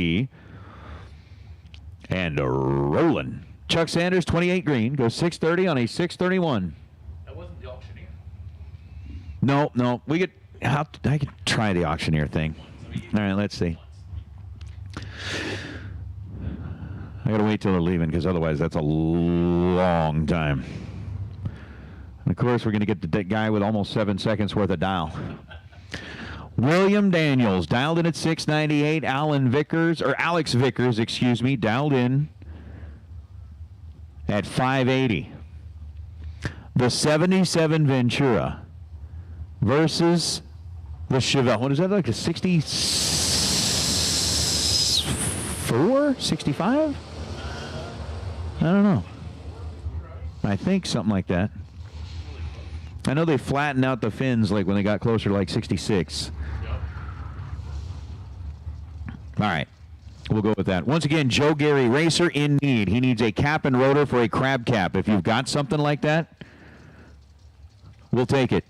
3. And rolling. Chuck Sanders, 28 green, goes 630 on a 631. That wasn't the auctioneer. No. I could try the auctioneer thing. All right, let's see. I got to wait till they're leaving because otherwise that's a long time. And, of course, we're going to get the guy with almost 7 seconds worth of dial. William Daniels, dialed in at 698. Alex Vickers, dialed in at 580. The 77 Ventura versus the Chevelle. What is that, like a 64? 65? I don't know. I think something like that. I know they flattened out the fins like when they got closer to like 66. All right. We'll go with that. Once again, Joe Gary Racer in need. He needs a cap and rotor for a crab cap. If you've got something like that, we'll take it.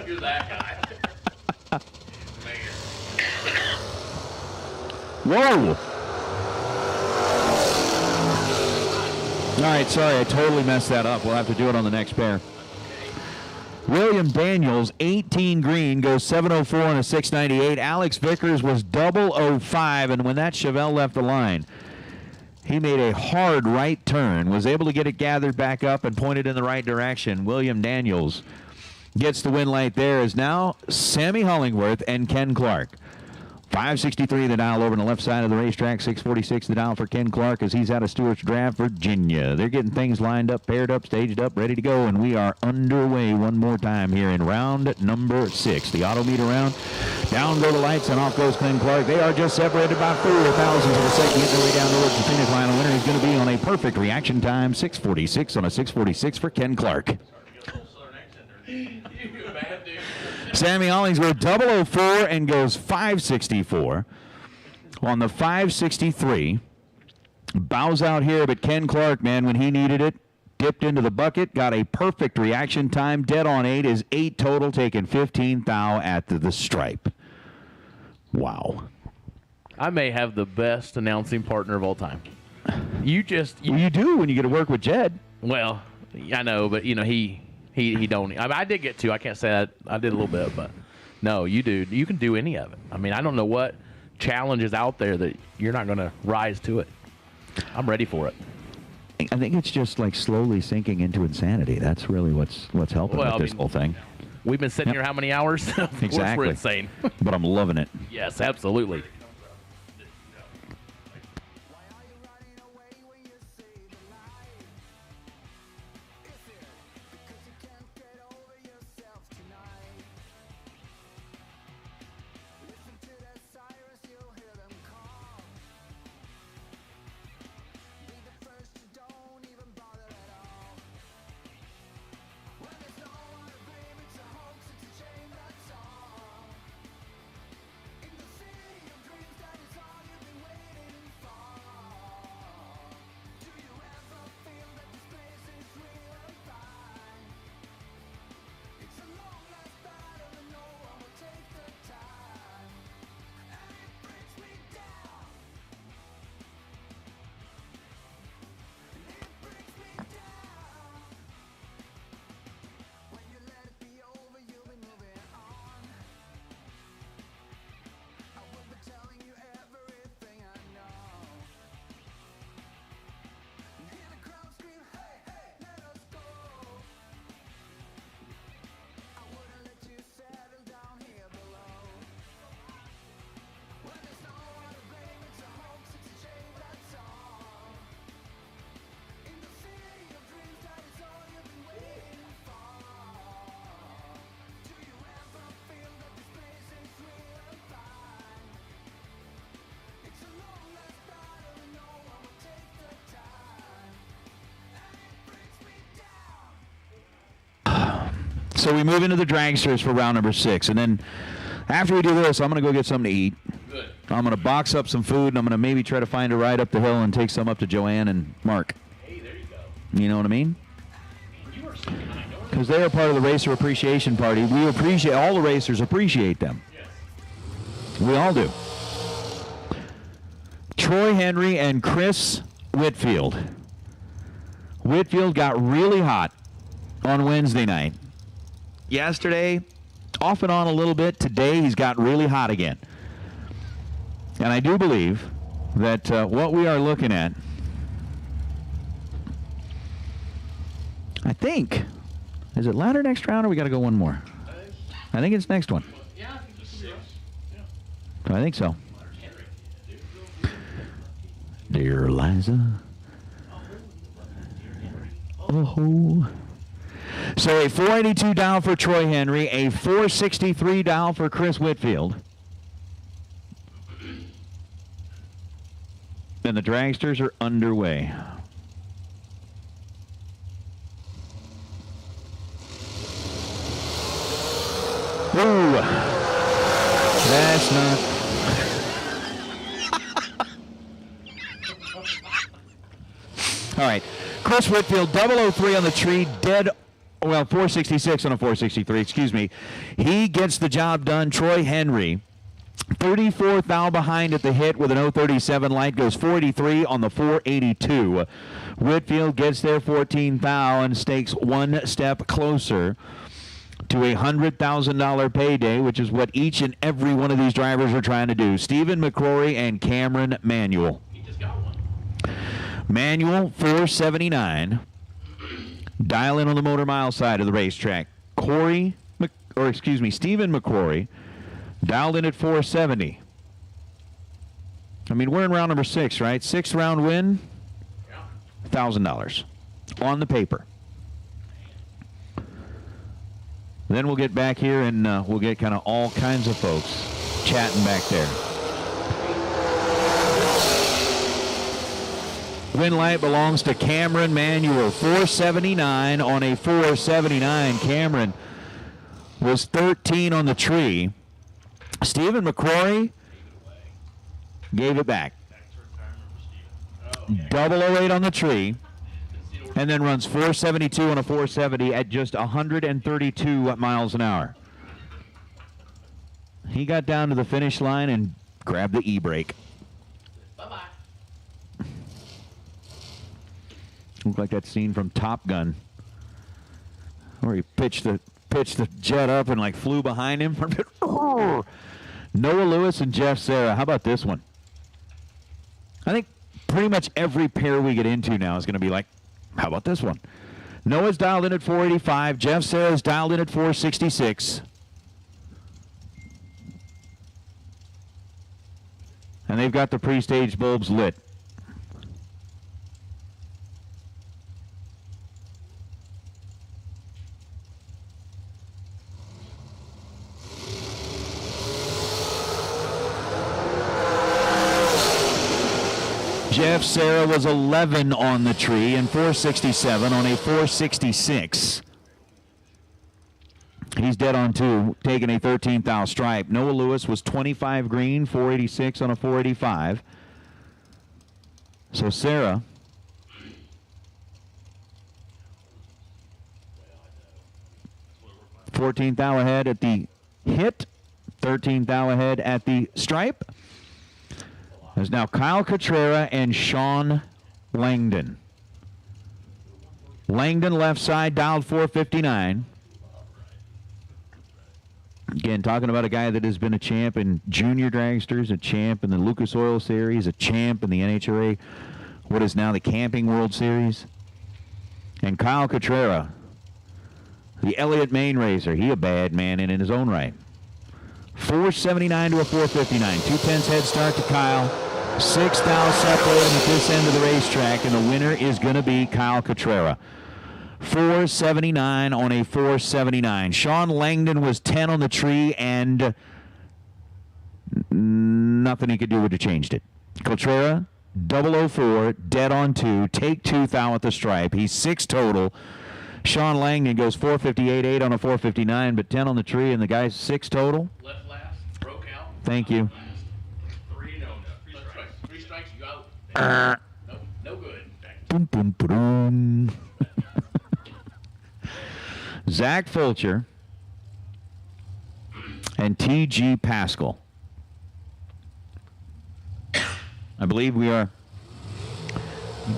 You're that guy. Whoa! All right, sorry, I totally messed that up. We'll have to do it on the next pair. William Daniels, 18 green, goes 704 on a 698. Alex Vickers was 005, and when that Chevelle left the line, he made a hard right turn, was able to get it gathered back up and pointed in the right direction. William Daniels gets the win light there. Is now Sammy Hollingworth and Ken Clark. 563 the dial over on the left side of the racetrack. 646 the dial for Ken Clark as he's out of Stewart's Draft, Virginia. They're getting things lined up, paired up, staged up, ready to go, and we are underway one more time here in round number 6. The auto meter round. Down go the lights and off goes Ken Clark. They are just separated by 4 thousandths of a second, getting their way down towards the finish line. The winner is going to be on a perfect reaction time, 646 on a 646 for Ken Clark. Sammy Hollingsworth 004 and goes 564 on the 563. Bows out here, but Ken Clark, man, when he needed it, dipped into the bucket, got a perfect reaction time. Dead on 8 is 8 total, taking 15 thou at the stripe. Wow. I may have the best announcing partner of all time. You do when you get to work with Jed. Well, I know, but he don't. I did get 2. I can't say that I did a little bit, but no, you do. You can do any of it. I mean, I don't know what challenge is out there that you're not going to rise to it. I'm ready for it. I think it's just like slowly sinking into insanity. That's really what's helping with this whole thing. We've been sitting here how many hours? Of exactly. course we're insane. But I'm loving it. Yes, absolutely. So we move into the dragsters for round number 6. And then after we do this, I'm going to go get something to eat. Good. I'm going to box up some food, and I'm going to maybe try to find a ride up the hill and take some up to Joanne and Mark. Hey, there you go. You know what I mean? You are so kind. because they are part of the Racer Appreciation Party. We appreciate, all the racers appreciate them. We all do. Troy Henry and Chris Whitfield. Whitfield got really hot on Wednesday night. Yesterday, off and on a little bit. Today, he's got really hot again. And I do believe that what we are looking at, I think, is it ladder next round or we got to go one more? I think it's next one. I think so. Dear Liza. Oh. So a 482 down for Troy Henry, a 463 down for Chris Whitfield. And the dragsters are underway. Ooh, that's not. All right, Chris Whitfield, 003 on the tree, dead. Well, 466 on a 463, excuse me. He gets the job done. Troy Henry, 34th thou behind at the hit with an 037 light, goes 43 on the 482. Whitfield gets there 14th thou and stakes one step closer to a $100,000 payday, which is what each and every one of these drivers are trying to do. Stephen McCrory and Cameron Manuel. He just got one. Manuel, 479. Dial in on the motor mile side of the racetrack. Stephen McCrory, dialed in at 470. I mean, we're in round number 6, right? 6th round win, $1,000 on the paper. Then we'll get back here and we'll get kind of all kinds of folks chatting back there. Win light belongs to Cameron Manuel, 479 on a 479. Cameron was 13 on the tree. Stephen McCrory gave it back. 008 on the tree. And then runs 472 on a 470 at just 132 miles an hour. He got down to the finish line and grabbed the e-brake. Bye-bye. Looked like that scene from Top Gun, where he pitched the jet up and like flew behind him. Noah Lewis and Jeff Serra. How about this one? I think pretty much every pair we get into now is going to be like, how about this one? Noah's dialed in at 485. Jeff Serra's dialed in at 466. And they've got the pre-stage bulbs lit. Jeff Serra was 11 on the tree and 467 on a 466. He's dead on 2, taking a 13th thou stripe. Noah Lewis was 25 green, 486 on a 485. So Serra, $14th thou ahead at the hit, 13th thou ahead at the stripe. There's now Kyle Cotrera and Sean Langdon. Langdon left side, dialed 459. Again, talking about a guy that has been a champ in junior dragsters, a champ in the Lucas Oil Series, a champ in the NHRA, what is now the Camping World Series. And Kyle Cotrera, the Elliott Main racer, he a bad man in his own right. 479 to a 459. 2/10 head start to Kyle. 6th thou separating at this end of the racetrack, and the winner is going to be Kyle Cotrera. 479 on a 479. Sean Langdon was 10 on the tree, and nothing he could do would have changed it. Cotrera, 004, dead on 2, take 2 thou at the stripe. He's 6 total. Sean Langdon goes 458.8 on a 459, but 10 on the tree, and the guy's 6 total. Left last, broke out. Thank you. 3 no. 3 strikes, you out. No good. Boom, boom, boom. Zach Fulcher, and T.G. Pascal. I believe we are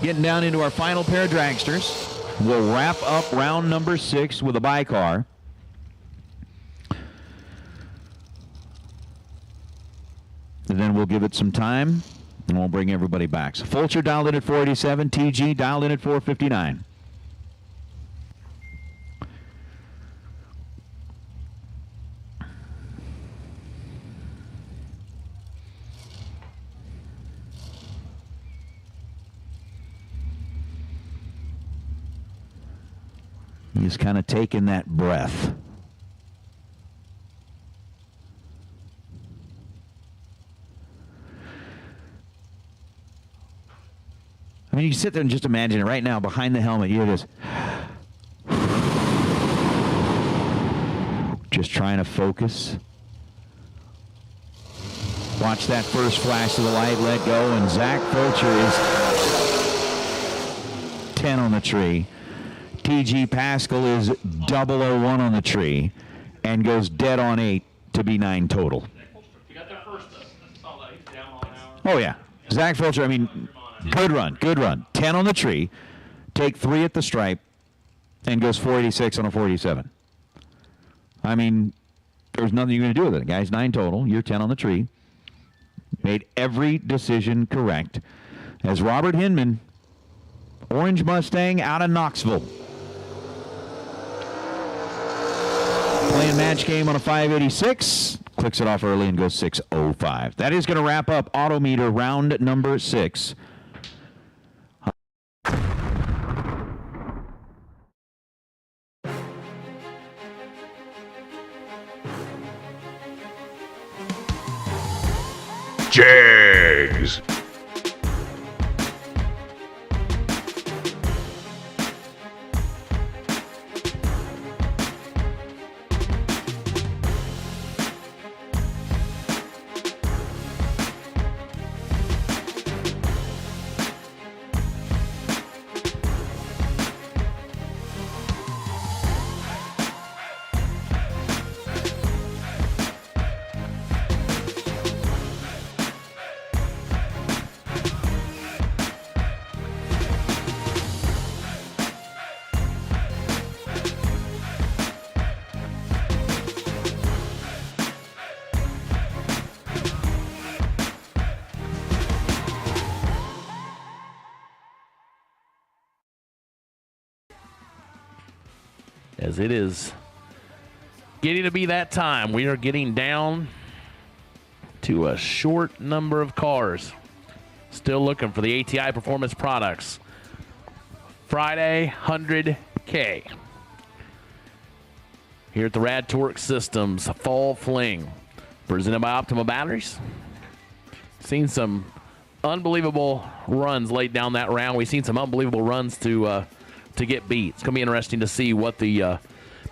getting down into our final pair of dragsters. We'll wrap up round number 6 with a bi-car. And then we'll give it some time, and we'll bring everybody back. So Fulcher dialed in at 487, TG dialed in at 459. He's kind of taking that breath. I mean, you sit there and just imagine it right now behind the helmet. You just trying to focus. Watch that first flash of the light, let go, and Zach Fulcher is 10 on the tree. T.G. Pascal is 001 on the tree and goes dead on 8 to be 9 total. You got there first, though. That's all that. He's down on an hour. Oh, yeah. Zach Fulcher, I mean, good run. 10 on the tree, take 3 at the stripe, and goes 486 on a 487. I mean, there's nothing you're going to do with it. The guy's 9 total. You're 10 on the tree. Made every decision correct. As Robert Hinman, Orange Mustang out of Knoxville. Playing match game on a 586. Clicks it off early and goes 605. That is going to wrap up Autometer round number 6. Jags. As it is getting to be that time, we are getting down to a short number of cars. Still looking for the ATI Performance Products Friday 100K. Here at the Rad Torque Systems Fall Fling, presented by Optima Batteries. Seen some unbelievable runs laid down that round. We've seen some unbelievable runs to get beat. It's going to be interesting to see what the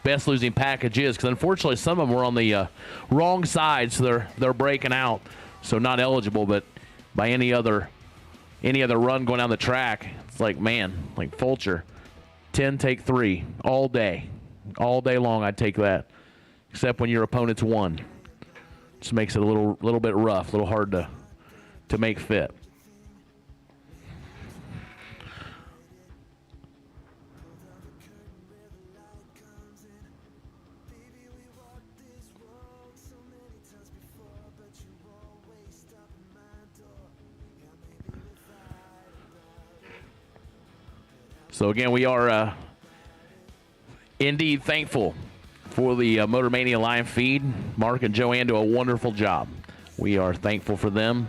best losing package is, because unfortunately some of them were on the wrong side, so they're breaking out, so not eligible. But by any other run going down the track, it's like, man, like Fulcher, 10 take 3 all day long. I'd take that, except when your opponent's won. Just makes it a little bit rough, a little hard to make fit. So again, we are indeed thankful for the Motor Mania live feed. Mark and Joanne do a wonderful job. We are thankful for them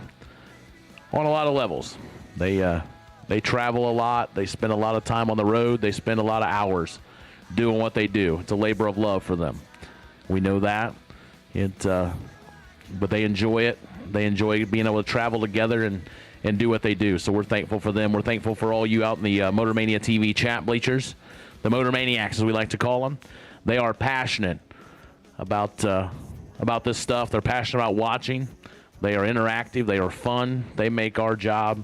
on a lot of levels. They travel a lot. They spend a lot of time on the road. They spend a lot of hours doing what they do. It's a labor of love for them. We know that. But they enjoy it. They enjoy being able to travel together and do what they do. So we're thankful for them. We're thankful for all you out in the Motor Mania TV chat bleachers, the Motor Maniacs, as we like to call them. They are passionate about this stuff. They're passionate about watching. They are interactive. They are fun. They make our job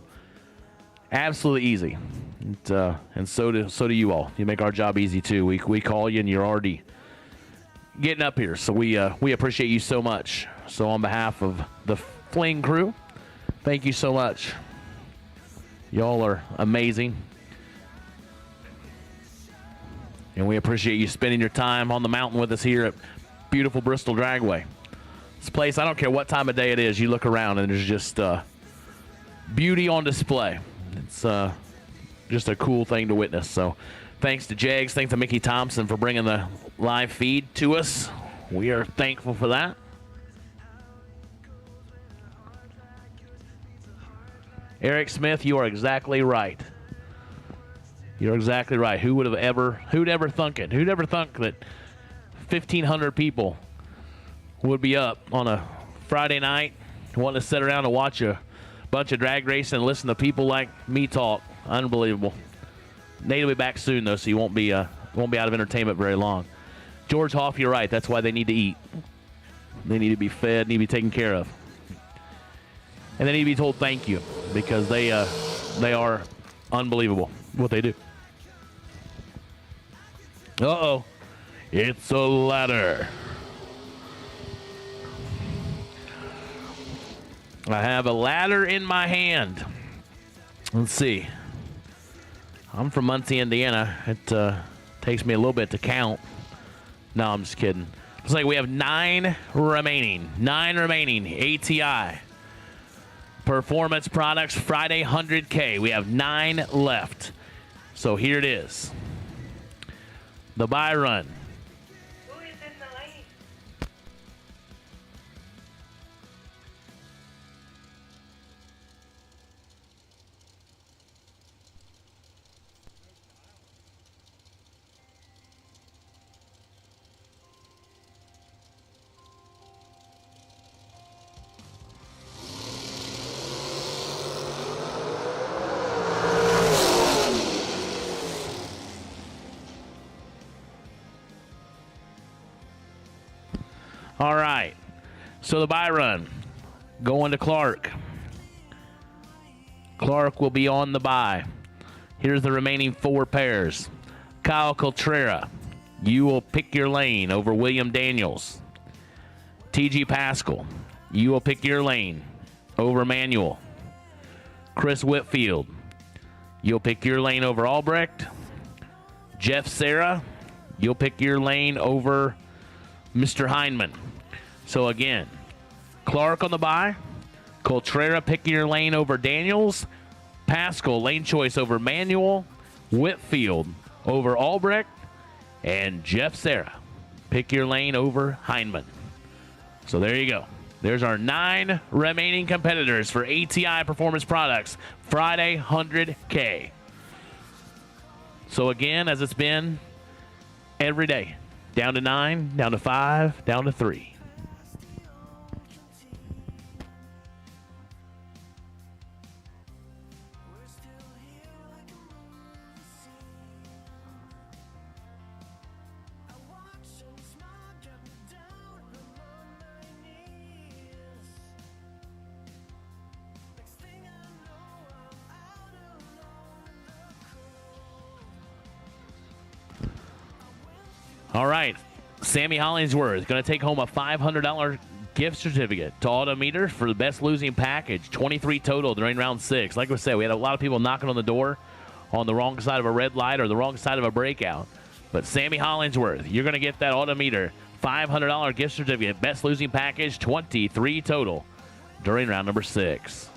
absolutely easy. And so do you all. You make our job easy too. We call you and you're already getting up here. So we appreciate you so much. So on behalf of the Fling crew, thank you so much. Y'all are amazing. And we appreciate you spending your time on the mountain with us here at beautiful Bristol Dragway. This place, I don't care what time of day it is, you look around and there's just beauty on display. It's just a cool thing to witness. So thanks to Jags, thanks to Mickey Thompson for bringing the live feed to us. We are thankful for that. Eric Smith, you are exactly right. You're exactly right. Who'd ever thunk it? Who'd ever thunk that 1,500 people would be up on a Friday night wanting to sit around and watch a bunch of drag racing and listen to people like me talk? Unbelievable. Nate will be back soon, though, so you won't be out of entertainment very long. George Hoff, you're right. That's why they need to eat. They need to be fed, need to be taken care of. And they need to be told thank you because they are unbelievable what they do. Uh-oh. It's a ladder. I have a ladder in my hand. Let's see. I'm from Muncie, Indiana. It takes me a little bit to count. No, I'm just kidding. Looks like we have 9 remaining. 9 remaining. ATI. Performance Products Friday 100K. We have 9 left. So here it is. The buy run. Who is in the lane? All right. So the buy run going to Clark. Clark will be on the buy. Here's the remaining 4 pairs. Kyle Coltrera, you will pick your lane over William Daniels. TG Pascal, you will pick your lane over Manuel. Chris Whitfield, you'll pick your lane over Albrecht. Jeff Serra, you'll pick your lane over Mr. Heineman. So again, Clark on the buy. Coltrera picking your lane over Daniels. Pascal, lane choice over Manuel. Whitfield over Albrecht. And Jeff Serra, pick your lane over Heineman. So there you go. There's our 9 remaining competitors for ATI Performance Products Friday 100K. So again, as it's been every day, down to 9, down to 5, down to 3. All right, Sammy Hollingsworth going to take home a $500 gift certificate to Autometer for the best losing package, 23 total during round 6. Like I said, we had a lot of people knocking on the door on the wrong side of a red light or the wrong side of a breakout. But Sammy Hollingsworth, you're going to get that Autometer $500 gift certificate, best losing package, 23 total during round number 6.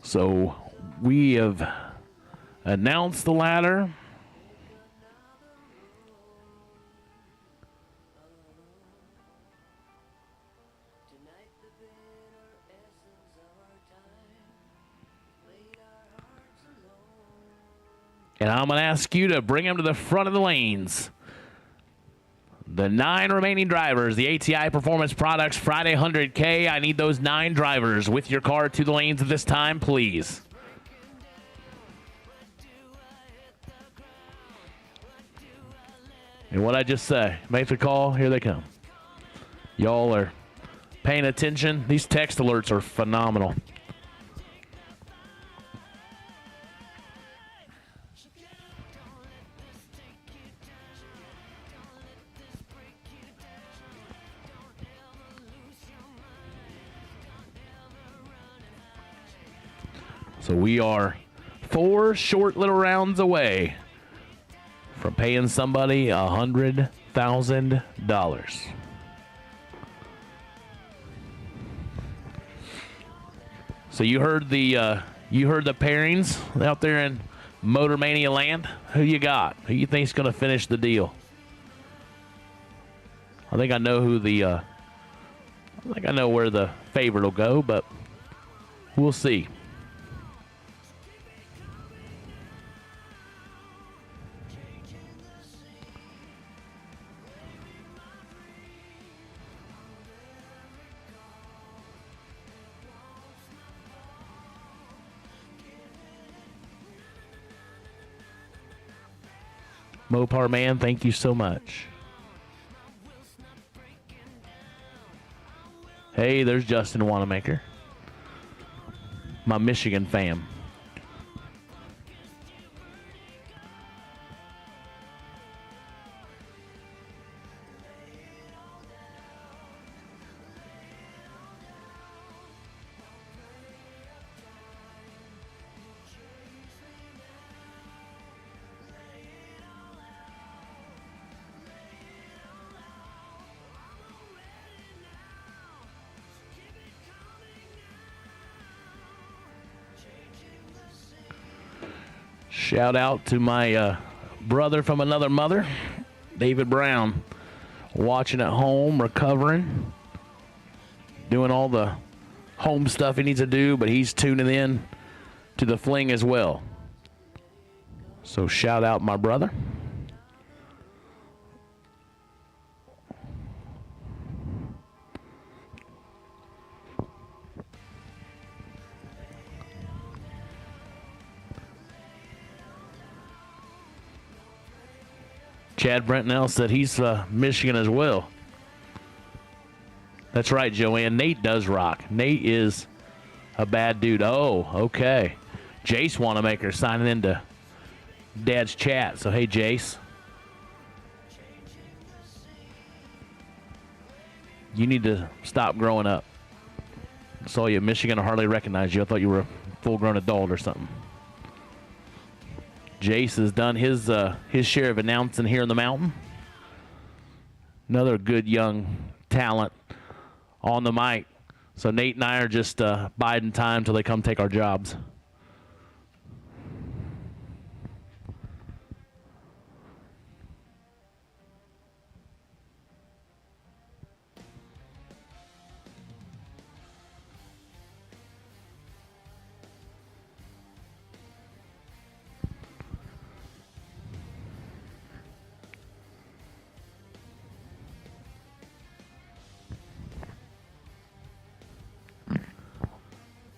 So we have announced the ladder. And I'm going to ask you to bring them to the front of the lanes. The 9 remaining drivers, the ATI Performance Products Friday 100K. I need those 9 drivers with your car to the lanes at this time, please. And what I just say, make the call, here they come. Y'all are paying attention. These text alerts are phenomenal. So we are 4 short little rounds away from paying somebody $100,000. So you heard the pairings out there in Motor Mania land. Who you got? Who you think's going to finish the deal? I think I know who I think I know where the favorite will go, but we'll see. Mopar Man, thank you so much. Hey, there's Justin Wanamaker. My Michigan fam. Shout out to my brother from another mother, David Brown, watching at home, recovering, doing all the home stuff he needs to do, but he's tuning in to the Fling as well. So shout out my brother. Chad Brentnell said he's Michigan as well. That's right, Joanne. Nate does rock. Nate is a bad dude. Oh, okay. Jace Wanamaker signing into Dad's chat. So, hey, Jace. You need to stop growing up. I saw you in Michigan. I hardly recognized you. I thought you were a full-grown adult or something. Jace has done his share of announcing here in the mountain. Another good young talent on the mic. So Nate and I are just biding time till they come take our jobs.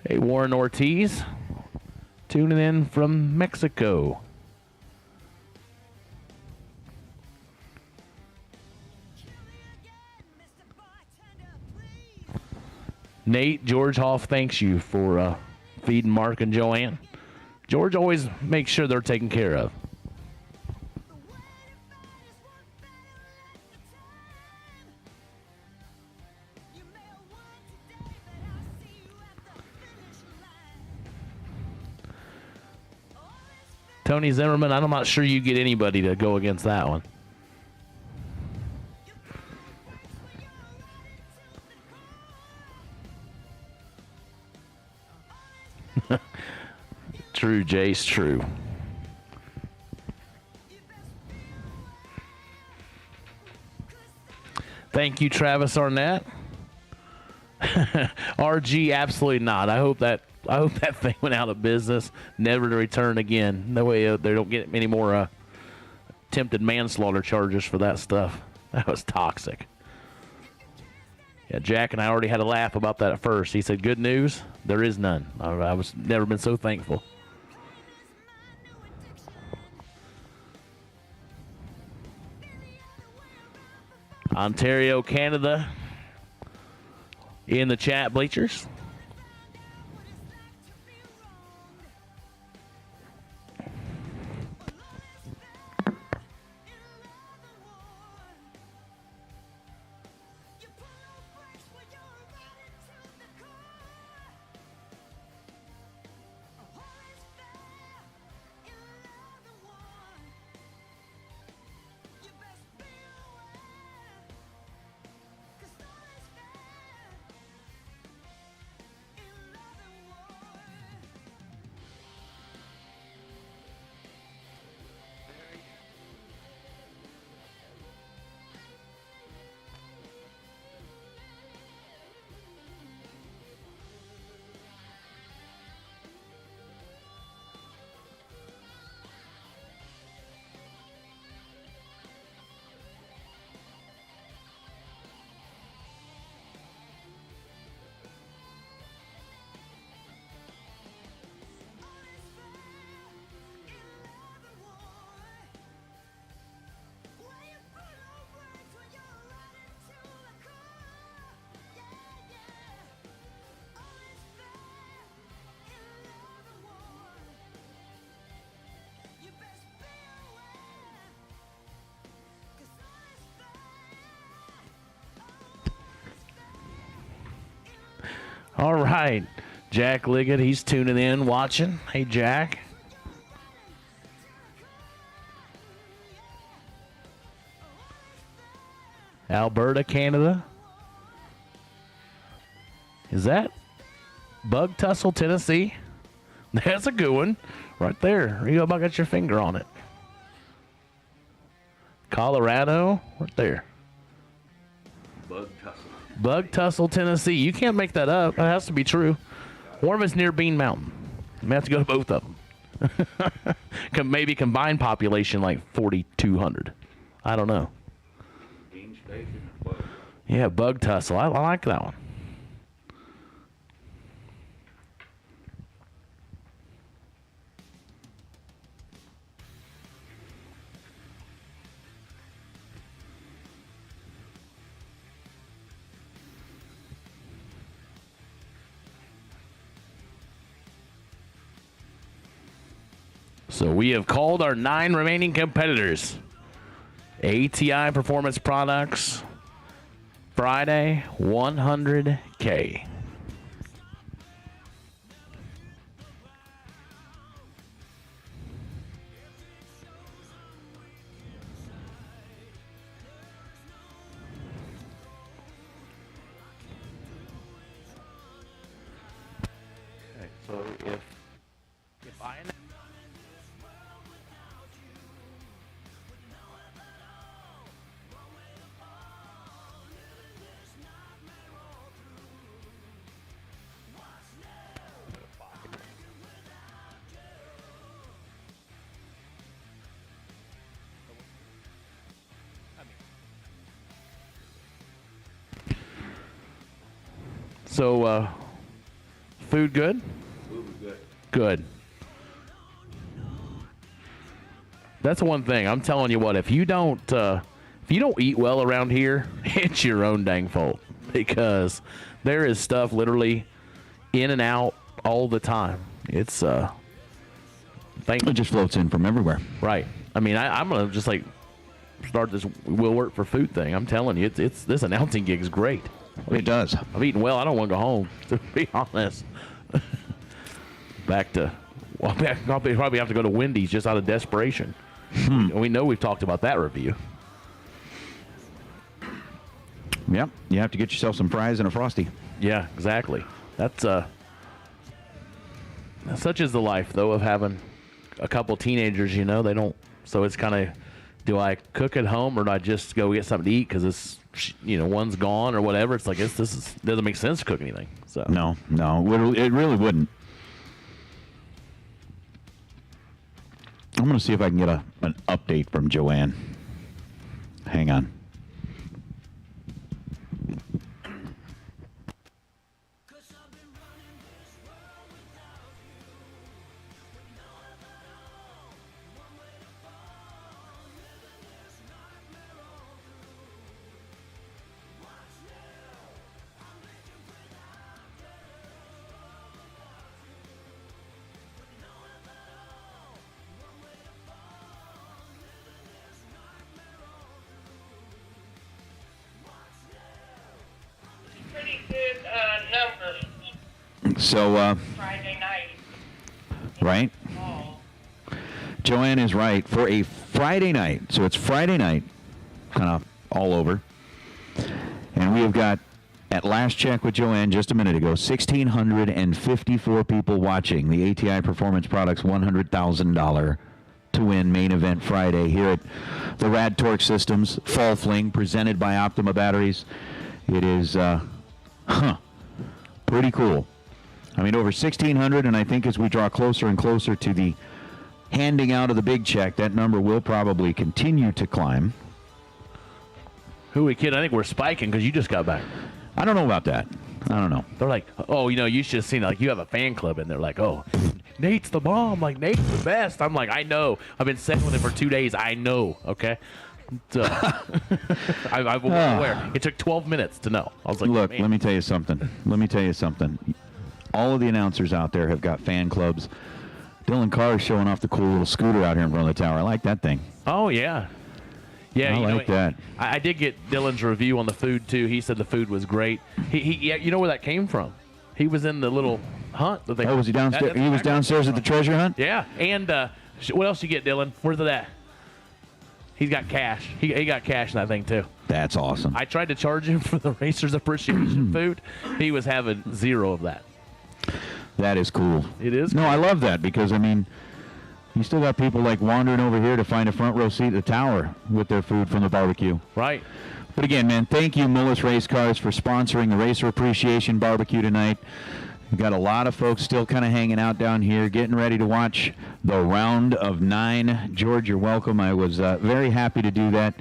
Hey, Warren Ortiz, tuning in from Mexico. Nate, George Hoff thanks you for feeding Mark and Joanne. George always makes sure they're taken care of. Tony Zimmerman, I'm not sure you get anybody to go against that one. True, Jace, true. Thank you, Travis Arnett. RG, absolutely not. I hope that thing went out of business, never to return again. That way they don't get any more attempted manslaughter charges for that stuff. That was toxic. Yeah, Jack and I already had a laugh about that at first. He said, "Good news, there is none." I was never been so thankful. Ontario, Canada, in the chat bleachers. All right, Jack Liggett, he's tuning in, watching. Hey, Jack. Alberta, Canada. Is that Bug Tussle, Tennessee? That's a good one. Right there. You about got your finger on it. Colorado, right there. Bug Tussle, Tennessee. You can't make that up. That has to be true. One of them's near Bean Mountain. You have to go to both of them. Maybe combined population like 4,200. I don't know. Yeah, Bug Tussle. I like that one. So we have called our 9 remaining competitors. ATI Performance Products, Friday, 100K. Okay, so if I So, food good? Food was good. Good. That's the one thing. I'm telling you what, if you don't eat well around here, it's your own dang fault. Because there is stuff literally in and out all the time. It's It just floats in from everywhere. Right. I mean, I'm gonna just like start this will work for food thing. I'm telling you, it's this announcing gig is great. It does. I'm eating well. I don't want to go home, to be honest. Back to I'll probably have to go to Wendy's just out of desperation. We know we've talked about that review. Yep, you have to get yourself some fries and a Frosty. Yeah, exactly. That's such is the life, though, of having a couple teenagers. You know, they don't. So it's kind of, do I cook at home or do I just go get something to eat because it's, one's gone or whatever? It's like doesn't make sense to cook anything. So No, it really wouldn't. I'm going to see if I can get an update from Joanne. Hang on. Pretty good numbers So, Friday night. right? Oh, Joanne is right. For a Friday night, so it's Friday night, kind of all over. And we have got, at last check with Joanne just a minute ago, 1,654 people watching the ATI Performance Products $100,000 to win main event Friday here at the Rad Torque Systems Fall Fling, presented by Optima Batteries. It is, pretty cool. I mean, over 1,600, and I think as we draw closer and closer to the handing out of the big check, that number will probably continue to climb. who are we kidding? I think we're spiking because you just got back. I don't know about that. I don't know. They're like, oh, you should have seen it. Like, you have a fan club, and they're like, oh, Nate's the bomb. Like, Nate's the best. I'm like, I know. I've been saying with it for 2 days. I know. Okay. So, I was aware. It took 12 minutes to know. I was like, Look, man. let me tell you something. All of the announcers out there have got fan clubs. Dylan Carr is showing off the cool little scooter out here in front of the tower. I like that thing. Oh, yeah. Yeah, I like that. I did get Dylan's review on the food, too. He said the food was great. Yeah, you know where that came from? He was in the little hunt. That they, Oh, was he downstairs? He was downstairs at the treasure hunt? Yeah. And what else you get, Dylan? Where's it at? He's got cash. He got cash in that thing, too. That's awesome. I tried to charge him for the Racers Appreciation food. He was having zero of that. That is cool. It is No, I love that because, I mean, you still got people like wandering over here to find a front row seat at the tower with their food from the barbecue. Right. But again, man, thank you, Mullis Race Cars, for sponsoring the Racer Appreciation Barbecue tonight. We've got a lot of folks still kind of hanging out down here, getting ready to watch the round of 9. George, you're welcome. I was very happy to do that.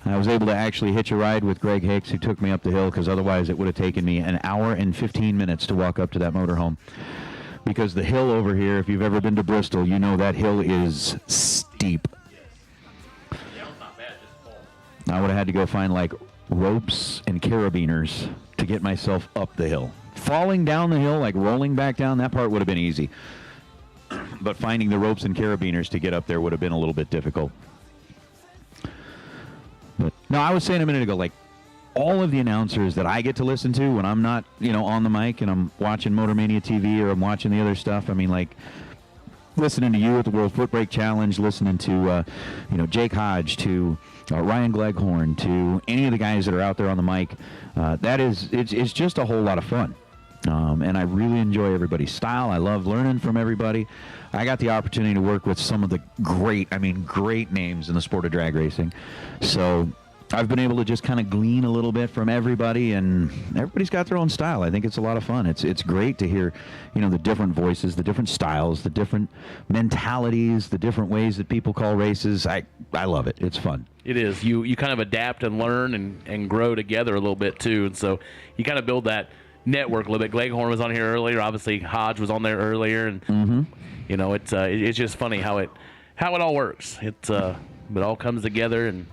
I was able to actually hitch a ride with Greg Hicks, who took me up the hill, because otherwise it would have taken me an hour and 15 minutes to walk up to that motorhome. Because the hill over here, if you've ever been to Bristol, you know that hill is steep. I would have had to go find like ropes and carabiners to get myself up the hill. Falling down the hill, like rolling back down, that part would have been easy. But finding the ropes and carabiners to get up there would have been a little bit difficult. But no, I was saying a minute ago, like all of the announcers that I get to listen to when I'm not, on the mic and I'm watching Motor Mania TV or I'm watching the other stuff. I mean, like listening to you at the World Foot Brake Challenge, listening to, Jake Hodge, to Ryan Gleghorn, to any of the guys that are out there on the mic. It's just a whole lot of fun. And I really enjoy everybody's style. I love learning from everybody. I got the opportunity to work with some of the great names in the sport of drag racing. So I've been able to just kind of glean a little bit from everybody, and everybody's got their own style. I think it's a lot of fun. It's great to hear, the different voices, the different styles, the different mentalities, the different ways that people call races. I love it. It's fun. It is. You kind of adapt and learn and grow together a little bit, too. And so you kind of build that network a little bit. Gleghorn was on here earlier. Obviously, Hodge was on there earlier. And, it's just funny how it all works. It all comes together, and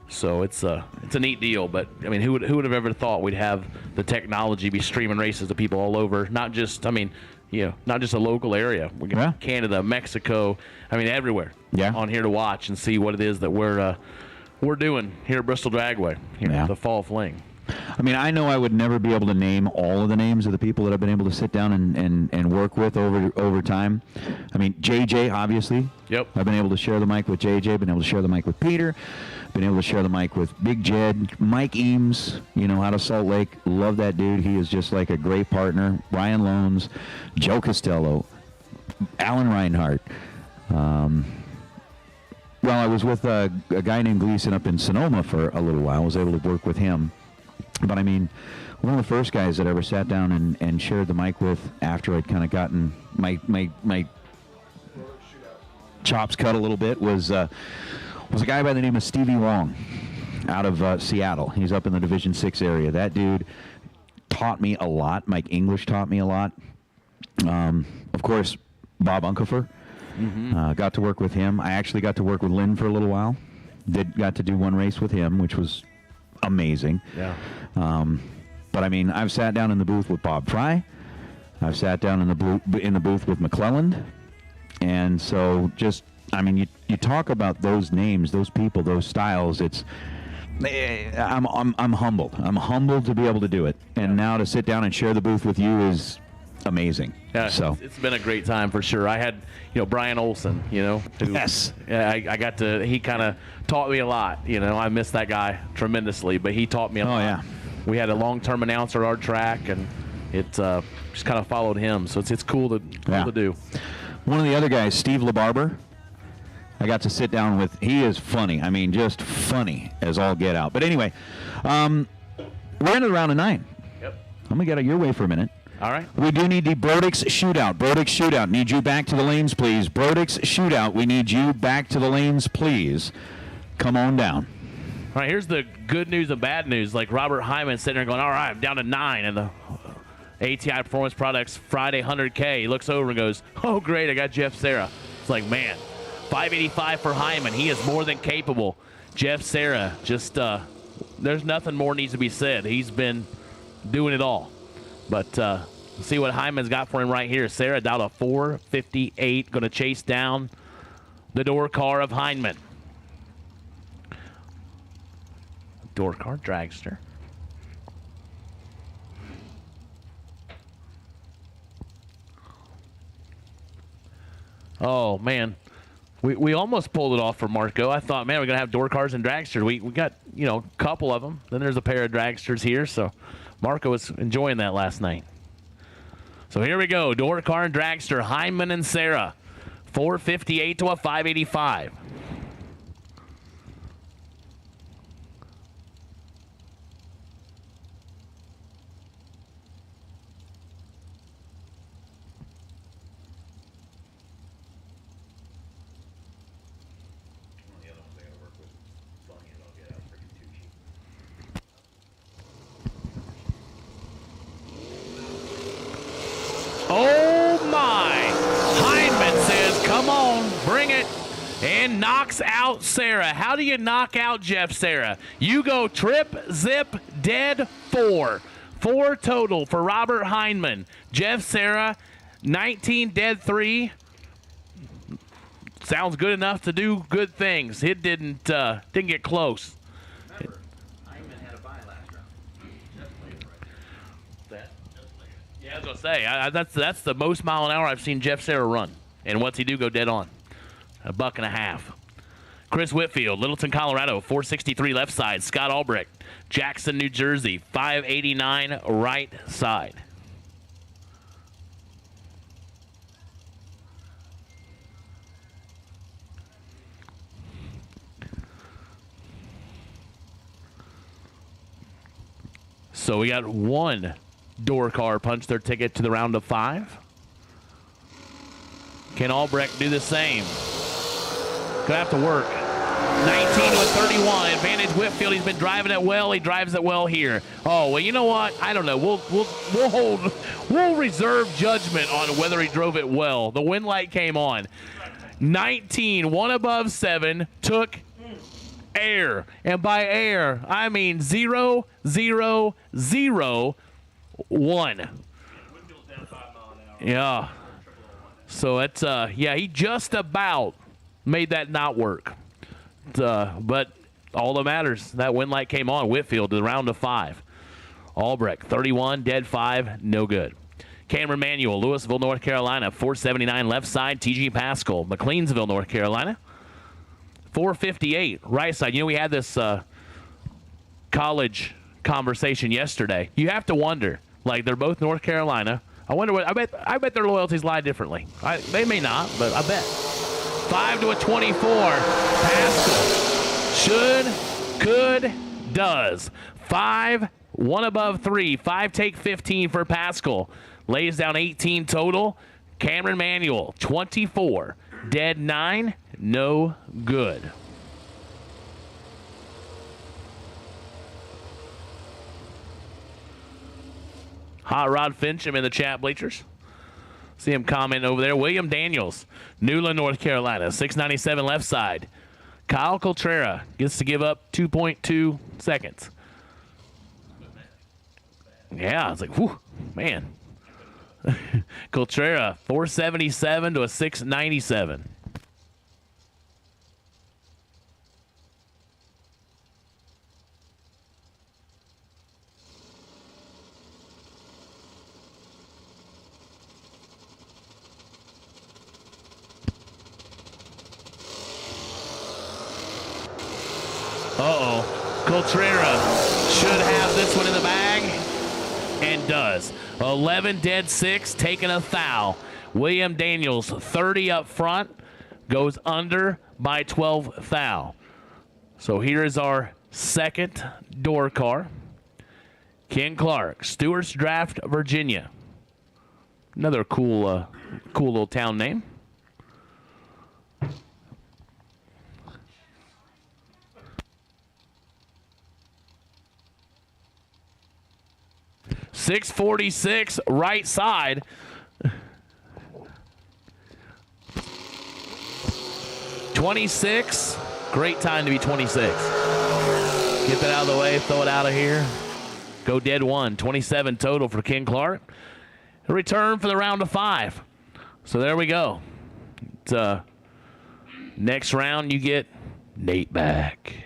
so it's a neat deal. But I mean, who would have ever thought we'd have the technology be streaming races to people all over? Not just a local area. We're going to Canada, Mexico. I mean, everywhere. Yeah. On here to watch and see what it is that we're doing here at Bristol Dragway, here at the Fall Fling. I mean, I know I would never be able to name all of the names of the people that I've been able to sit down and work with over time. I mean, JJ, obviously. Yep. I've been able to share the mic with JJ, been able to share the mic with Peter, been able to share the mic with Big Jed, Mike Eames, out of Salt Lake. Love that dude. He is just like a great partner. Ryan Loans, Joe Costello, Alan Reinhart. Well, I was with a guy named Gleason up in Sonoma for a little while. I was able to work with him. But, I mean, one of the first guys that I ever sat down and shared the mic with after I'd kind of gotten my chops cut a little bit was a guy by the name of Stevie Wong out of Seattle. He's up in the Division 6 area. That dude taught me a lot. Mike English taught me a lot. Of course, Bob Unkefer. Got to work with him. I actually got to work with Lynn for a little while. Got to do one race with him, which was amazing. Yeah. But I mean, I've sat down in the booth with Bob Fry. I've sat down in the booth with McClelland. And so just, I mean, you talk about those names, those people, those styles. I'm humbled. I'm humbled to be able to do it. And now to sit down and share the booth with you is amazing. Yeah, so it's been a great time for sure. I had, Brian Olson, who, yes, I got to, he kind of taught me a lot. I miss that guy tremendously, but he taught me a lot. Yeah. We had a long-term announcer at our track, and it just kind of followed him. So it's cool to do. One of the other guys, Steve LaBarber, I got to sit down with. He is funny. I mean, just funny as all get out. But anyway, we're into the round of 9. Yep. I'm going to get out your way for a minute. All right. We do need the Brodix shootout. Brodix shootout. Need you back to the lanes, please. Brodix shootout. We need you back to the lanes, please. Come on down. All right, here's the good news and bad news. Like Robert Hyman sitting there going, all right, I'm down to 9 in the ATI Performance Products Friday 100K. He looks over and goes, oh, great, I got Jeff Serra. It's like, man, 585 for Hyman. He is more than capable. Jeff Serra, just there's nothing more needs to be said. He's been doing it all. But see what Hyman's got for him right here. Serra down to 458, going to chase down the door car of Hyman. Door car dragster. Oh, man. We almost pulled it off for Marco. I thought, man, we're going to have door cars and dragsters. We got, a couple of them. Then there's a pair of dragsters here. So Marco was enjoying that last night. So here we go. Door car and dragster. Hyman and Serra. 458 to a 585. Oh, my. Hyman says, come on, bring it, and knocks out Serra. How do you knock out Jeff Serra? You go trip, zip, dead, 4. 4 total for Robert Hyman. Jeff Serra, 19, dead, 3. Sounds good enough to do good things. It didn't get close. Remember, Hyman had a bye last round. Yeah, I was gonna say that's the most mile an hour I've seen Jeff Serra run. And what's he do? Go dead on. $1.50. Chris Whitfield, Littleton, Colorado, 463 left side. Scott Albrecht, Jackson, New Jersey, 589 right side. So we got one door car punch their ticket to the round of 5. Can Albrecht do the same? Gonna have to work. 19 to a 31. Advantage Whitfield. He's been driving it well. He drives it well here. Oh, well, you know what? I don't know. We'll reserve judgment on whether he drove it well. The wind light came on. 19, one above 7, took air. And by air, I mean 0, 0, 0, 1. Whitfield's down 5 miles an hour. Yeah. So it's he just about made that not work. But all that matters, that wind light came on. Whitfield to the round of 5. Albrecht, 31, dead 5, no good. Cameron Manuel, Louisville, North Carolina, 479 left side. T.G. Pascal, McLeansville, North Carolina, 458 right side. You know, we had this college conversation yesterday. You have to wonder, like, they're both North Carolina. I wonder what, I bet their loyalties lie differently. They may not, but I bet. 5 to a 24. Pascal. Should, could, does. 5, 1 above 3. 5 take 15 for Pascal. Lays down 18 total. Cameron Manuel, 24. Dead 9, no good. Hot Rod Fincham in the chat bleachers. See him comment over there. William Daniels, Newland, North Carolina, 697 left side. Kyle Coltrera gets to give up 2.2 seconds. Yeah, it's like, whew, man. Coltrera, 477 to a 697. Coltrera should have this one in the bag, and does. 11 dead 6, taking a foul. William Daniels, 30 up front, goes under by 12 foul. So here is our second door car. Ken Clark, Stewart's Draft, Virginia. Another cool little town name. .646 right side. .26. Great time to be 26. Get that out of the way. Throw it out of here. Go dead 1. 27 total for Ken Clark. A return for the round of 5. So there we go. Next round you get Nate back.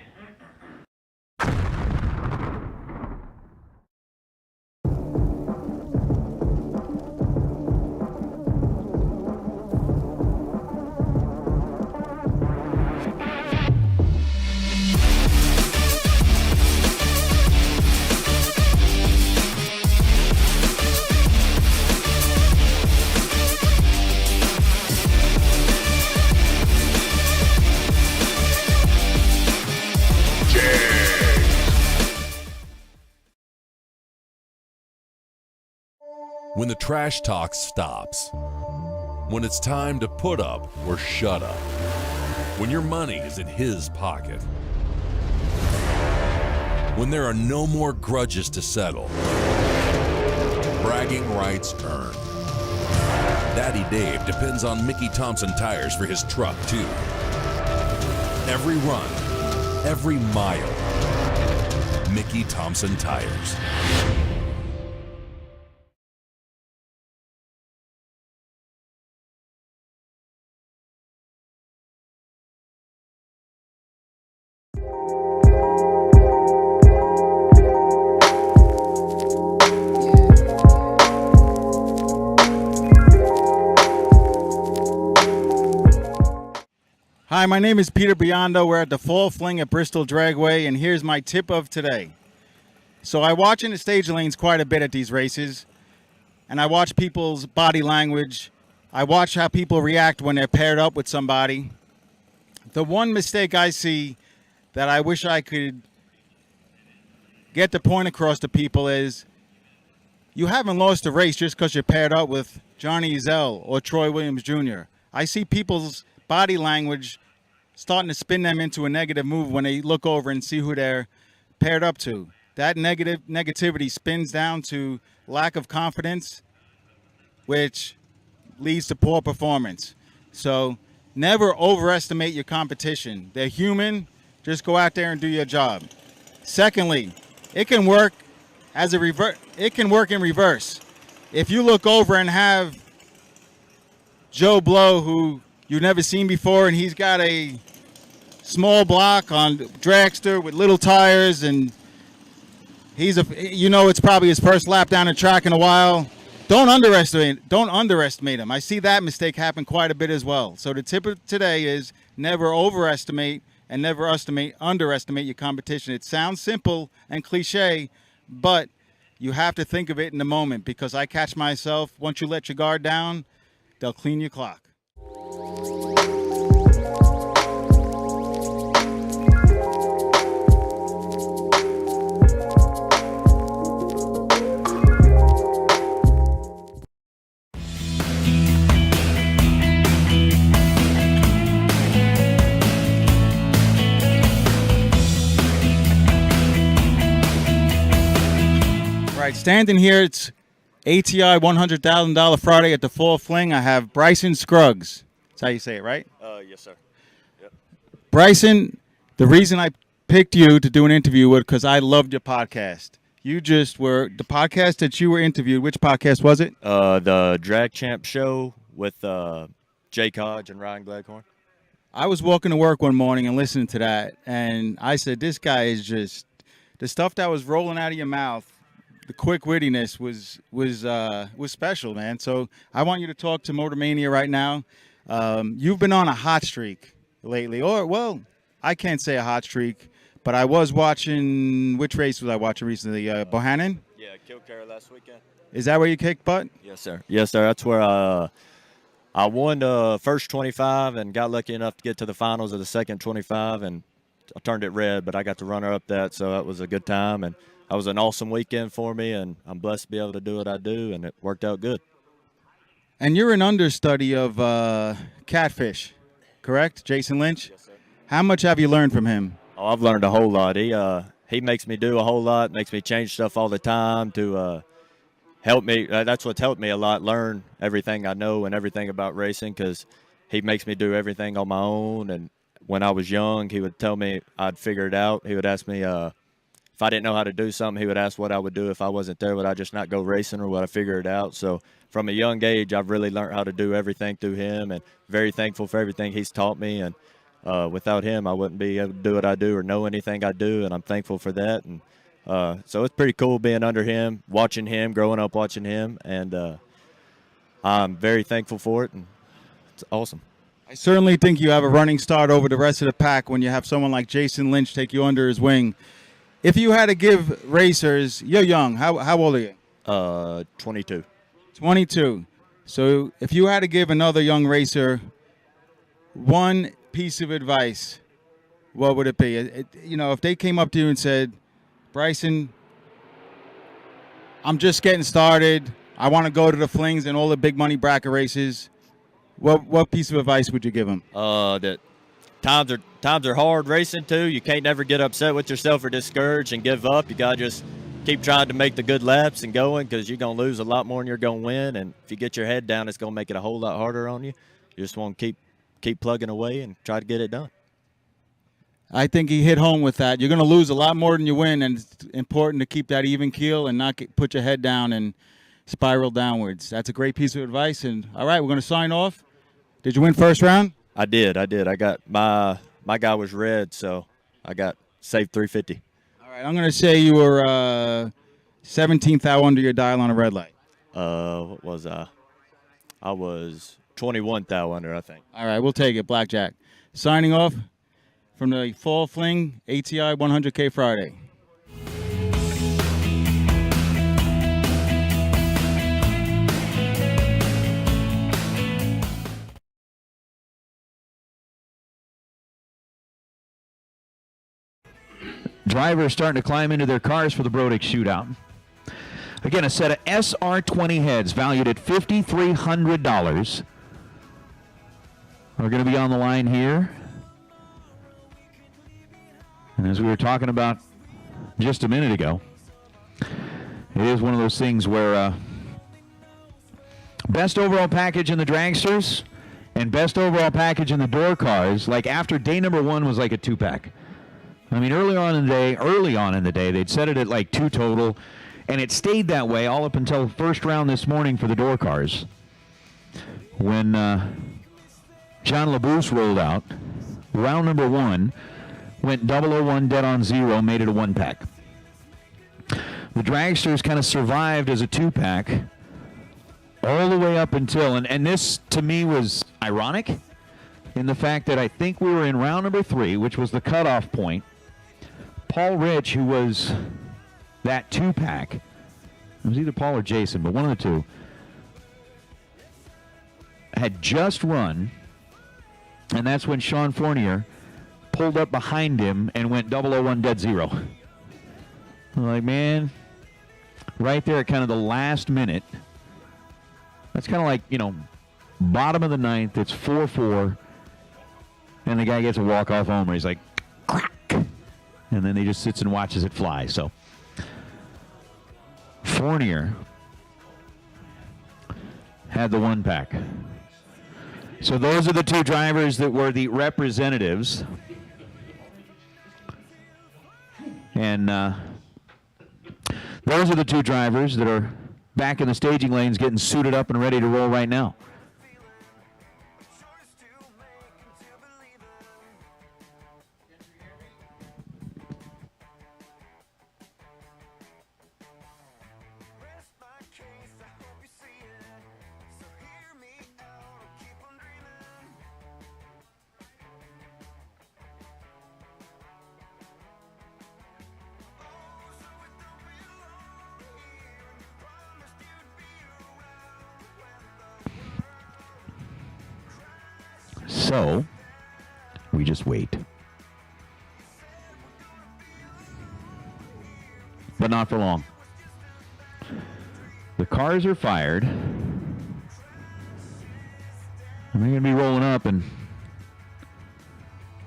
When the trash talk stops. When it's time to put up or shut up. When your money is in his pocket. When there are no more grudges to settle. Bragging rights earned. Daddy Dave depends on Mickey Thompson tires for his truck, too. Every run, every mile. Mickey Thompson tires. Hi, my name is Peter Biondo. We're at the Fall Fling at Bristol Dragway, and here's my tip of today. So I watch in the stage lanes quite a bit at these races, and I watch people's body language. I watch how people react when they're paired up with somebody. The one mistake I see that I wish I could get the point across to people is you haven't lost a race just because you're paired up with Johnny Ezell or Troy Williams Jr. I see people's body language starting to spin them into a negative move when they look over and see who they're paired up to. That negativity spins down to lack of confidence, which leads to poor performance. So never overestimate your competition. They're human. Just go out there and do your job. Secondly, it can work as a it can work in reverse. If you look over and have Joe Blow, who you've never seen before, and he's got a small block on dragster with little tires, and It's probably his first lap down the track in a while. Don't underestimate him. I see that mistake happen quite a bit as well. So the tip of today is never overestimate and never underestimate your competition. It sounds simple and cliche, but you have to think of it in the moment, because I catch myself, once you let your guard down, they'll clean your clock. Right, standing here, it's ATI $100,000 Friday at the Fall Fling. I have Bryson Scruggs. That's how you say it, right? Yes, sir. Yep. Bryson, the reason I picked you to do an interview with, because I loved your podcast. You just were, the podcast that you were interviewed, which podcast was it? The Drag Champ Show with Jake Hodge and Ryan Gladcorn. I was walking to work one morning and listening to that, and I said, this guy is just, the stuff that was rolling out of your mouth, the quick wittiness was special, man. So I want you to talk to Motor Mania right now. You've been on a hot streak lately, I can't say a hot streak, but I was watching, which race was I watching recently? Bohannon? Yeah, Kilcara last weekend. Is that where you kicked butt? Yes, sir. Yes, sir. That's where I won the first 25 and got lucky enough to get to the finals of the second 25, and I turned it red, but I got to runner up that, so that was a good time, and that was an awesome weekend for me, and I'm blessed to be able to do what I do, and it worked out good. And you're an understudy of Catfish, correct? Jason Lynch? Yes, sir. How much have you learned from him? Oh, I've learned a whole lot. He makes me do a whole lot, makes me change stuff all the time to help me. That's what's helped me a lot, learn everything I know and everything about racing, because he makes me do everything on my own. And when I was young, he would tell me I'd figure it out. He would ask me if I didn't know how to do something, he would ask what I would do if I wasn't there. Would I just not go racing, or would I figure it out? So from a young age, I've really learned how to do everything through him, and very thankful for everything he's taught me. And without him, I wouldn't be able to do what I do or know anything I do, and I'm thankful for that. And so it's pretty cool being under him, watching him, growing up watching him, and I'm very thankful for it, and it's awesome. I certainly think you have a running start over the rest of the pack when you have someone like Jason Lynch take you under his wing. If you had to give racers, you're young. How old are you? 22. 22. So if you had to give another young racer one piece of advice, what would it be? If they came up to you and said, Bryson, I'm just getting started. I want to go to the Flings and all the big money bracket races. What piece of advice would you give them? That times are hard racing too. You can't never get upset with yourself or discouraged and give up. You gotta just keep trying to make the good laps and going, because you're gonna lose a lot more than you're gonna win. And if you get your head down, it's gonna make it a whole lot harder on you. You just want to keep plugging away and try to get it done. I think he hit home with that. You're going to lose a lot more than you win, and it's important to keep that even keel and not put your head down and spiral downwards. That's a great piece of advice. And all right, we're going to sign off. Did you win first round? I did. I got my guy was red, so I got saved 350. All right, I'm going to say you were 17th out under your dial on a red light. What was I? I was 21th out under, I think. All right, we'll take it. Blackjack. Signing off from the Fall Fling ATI 100K Friday. Drivers starting to climb into their cars for the Brodick shootout. Again, a set of SR20 heads valued at $5,300 are going to be on the line here. And as we were talking about just a minute ago, it is one of those things where best overall package in the dragsters and best overall package in the door cars, like after day number one was like a two-pack. I mean, early on in the day, they'd set it at like 2 total, and it stayed that way all up until the first round this morning for the door cars. When John LaBousse rolled out, round number 1 went 001 dead on 0, made it a 1-pack. The dragsters kind of survived as a two-pack all the way up until, and this to me was ironic in the fact that I think we were in round number 3, which was the cutoff point. Paul Rich, who was that two-pack, it was either Paul or Jason, but one of the two, had just run, and that's when Sean Fournier pulled up behind him and went 001 dead zero. I'm like, man, right there at kind of the last minute, that's kind of like, bottom of the 9th, it's 4-4, and the guy gets a walk-off homer. He's like, crack, and then he just sits and watches it fly. So Fournier had the one pack. So those are the two drivers that were the representatives. And those are the two drivers that are back in the staging lanes getting suited up and ready to roll right now. So, we just wait. But not for long. The cars are fired. And they're going to be rolling up, and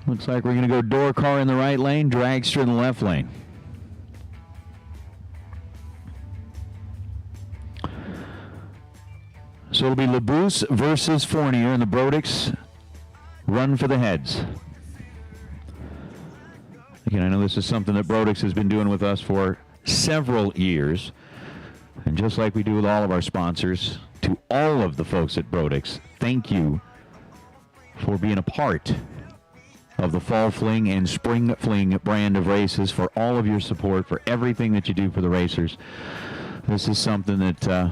looks like we're going to go door car in the right lane, dragster in the left lane. So it'll be LeBouse versus Fournier, and the Brodicks run for the heads. Again, I know this is something that Brodicks has been doing with us for several years. And just like we do with all of our sponsors, to all of the folks at Brodicks, thank you for being a part of the Fall Fling and Spring Fling brand of races, for all of your support, for everything that you do for the racers. This is something that